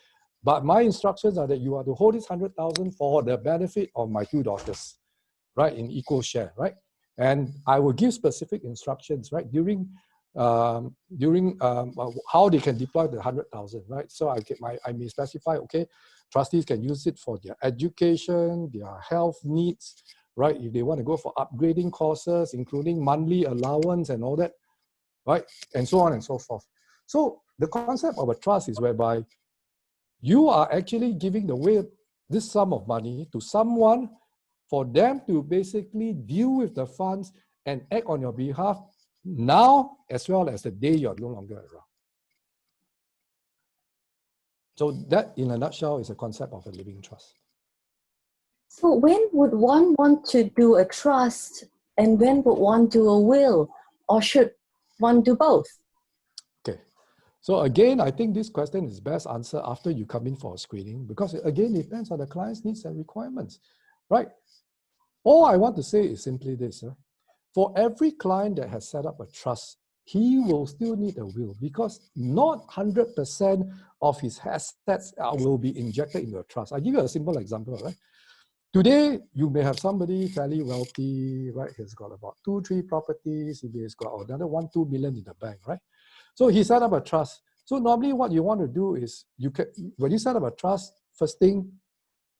But my instructions are that you are to hold this 100,000 for the benefit of my 2 daughters, right? In equal share, right? And I will give specific instructions, right? During how they can deploy the 100,000, right? So I may specify, okay, trustees can use it for their education, their health needs, right? If they want to go for upgrading courses, including monthly allowance and all that, right? And so on and so forth. So the concept of a trust is whereby you are actually giving away this sum of money to someone for them to basically deal with the funds and act on your behalf now as well as the day you're no longer around. So that, in a nutshell, is a concept of a living trust. So when would one want to do a trust, and when would one do a will? Or should one do both? Okay. So again, I think this question is best answered after you come in for a screening, because again, it depends on the client's needs and requirements, right? All I want to say is simply this. For every client that has set up a trust, he will still need a will, because not 100% of his assets will be injected into a trust. I'll give you a simple example, right? Today, you may have somebody fairly wealthy, right? He's got about 2-3 properties. He has got another 1-2 million in the bank, right? So he set up a trust. So normally what you want to do is, when you set up a trust, first thing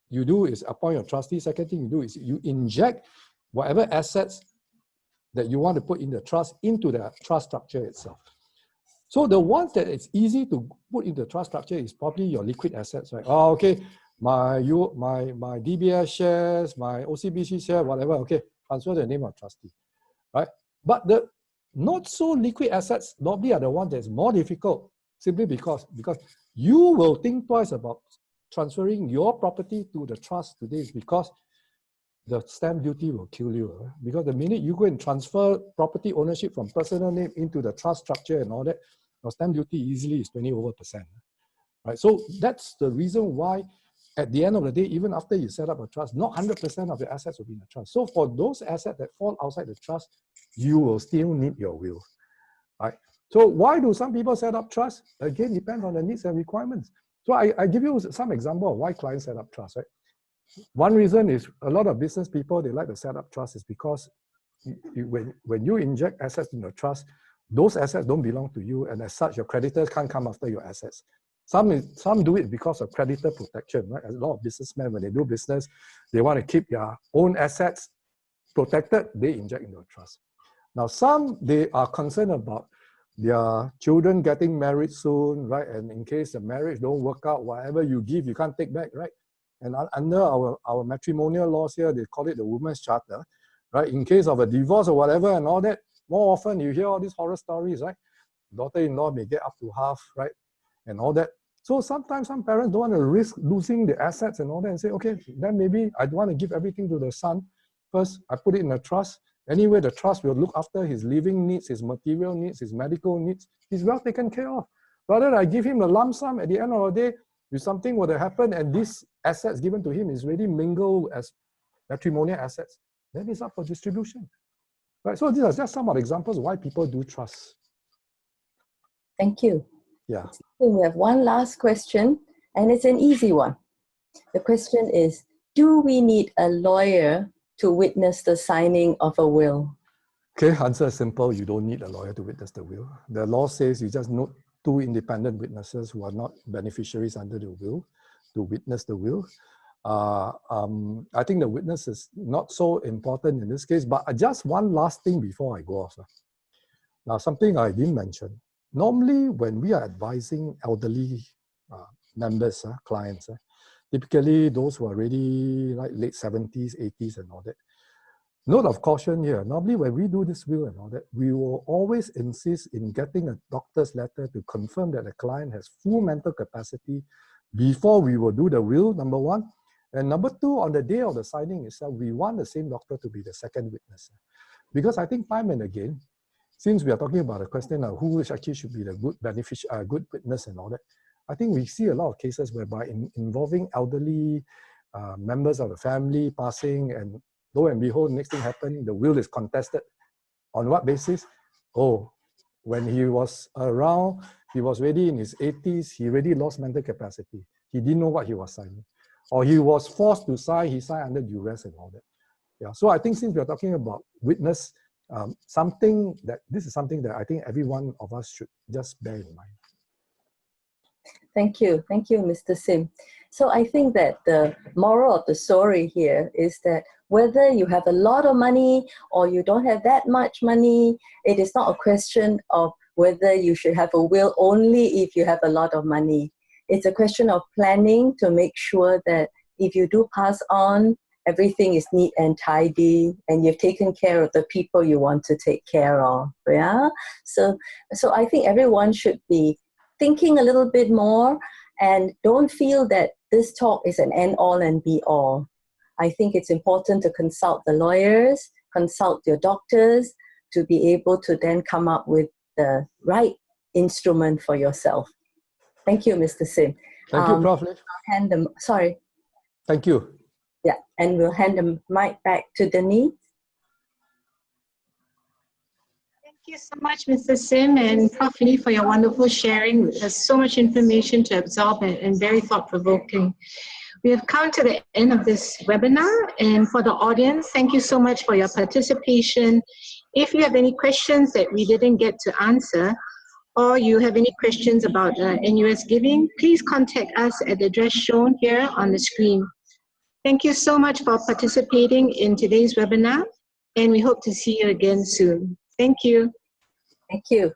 you do is appoint your trustee. Second thing you do is you inject whatever assets that you want to put in the trust into the trust structure itself. So the ones that it's easy to put in the trust structure is probably your liquid assets, right? Oh, okay, my DBS shares, my OCBC share, whatever, okay, transfer the name of trustee, right? But the not so liquid assets normally are the ones that's more difficult, simply because you will think twice about transferring your property to the trust today, because the stamp duty will kill you. Right? Because the minute you go and transfer property ownership from personal name into the trust structure and all that, your stamp duty easily is 20%. Right? So that's the reason why at the end of the day, even after you set up a trust, not 100% of the assets will be in the trust. So for those assets that fall outside the trust, you will still need your will. Right? So why do some people set up trust? Again, depends on the needs and requirements. So I give you some example of why clients set up trust. Right? One reason is a lot of business people, they like to set up trust is because when you inject assets in the trust, those assets don't belong to you, and as such, your creditors can't come after your assets. Some do it because of creditor protection, right? A lot of businessmen, when they do business, they want to keep their own assets protected, they inject into a trust. Now, some, they are concerned about their children getting married soon, right? And in case the marriage don't work out, whatever you give, you can't take back, right? And under our matrimonial laws here, they call it the Women's Charter, right? In case of a divorce or whatever and all that, more often you hear all these horror stories, right? Daughter-in-law may get up to half, right? And all that. So sometimes some parents don't want to risk losing the assets and all that and say, okay, then maybe I want to give everything to the son. First, I put it in a trust. Anyway, the trust will look after his living needs, his material needs, his medical needs. He's well taken care of. Rather than I give him a lump sum at the end of the day, if something were to happen and these assets given to him is really mingled as matrimonial assets, then it's up for distribution. Right? So these are just some of the examples of why people do trust. Thank you. Yeah. We have one last question, and it's an easy one. The question is, do we need a lawyer to witness the signing of a will? Okay, answer is simple. You don't need a lawyer to witness the will. The law says you just note 2 independent witnesses who are not beneficiaries under the will to witness the will. I think the witness is not so important in this case, but just one last thing before I go off. Now, something I didn't mention. Normally, when we are advising elderly members, clients, typically those who are already like late 70s, 80s and all that. Note of caution here, normally when we do this will and all that, we will always insist in getting a doctor's letter to confirm that the client has full mental capacity before we will do the will, number one. And number two, on the day of the signing itself, we want the same doctor to be the second witness. Because I think time and again, since we are talking about a question of who actually should be the good witness and all that, I think we see a lot of cases whereby involving elderly members of the family passing, and lo and behold, next thing happened, the will is contested. On what basis? Oh, when he was around, he was already in his 80s, he already lost mental capacity. He didn't know what he was signing. Or he was forced to sign, he signed under duress and all that. Yeah. So I think since we are talking about witness, this is something that I think every one of us should just bear in mind. Thank you, Mr. Sim. So I think that the moral of the story here is that whether you have a lot of money or you don't have that much money, it is not a question of whether you should have a will only if you have a lot of money. It's a question of planning to make sure that if you do pass on everything is neat and tidy, and you've taken care of the people you want to take care of. Yeah. So I think everyone should be thinking a little bit more, and don't feel that this talk is an end all and be all. I think it's important to consult the lawyers, consult your doctors, to be able to then come up with the right instrument for yourself. Thank you, Mr. Sim. Thank you, Prof. Sorry. Thank you. Yeah, and we'll hand the mic back to Denise. Thank you so much, Mr. Sim and Prof. Lee, for your wonderful sharing. There's so much information to absorb and very thought-provoking. We have come to the end of this webinar, and for the audience, thank you so much for your participation. If you have any questions that we didn't get to answer, or you have any questions about NUS Giving, please contact us at the address shown here on the screen. Thank you so much for participating in today's webinar, and we hope to see you again soon. Thank you. Thank you.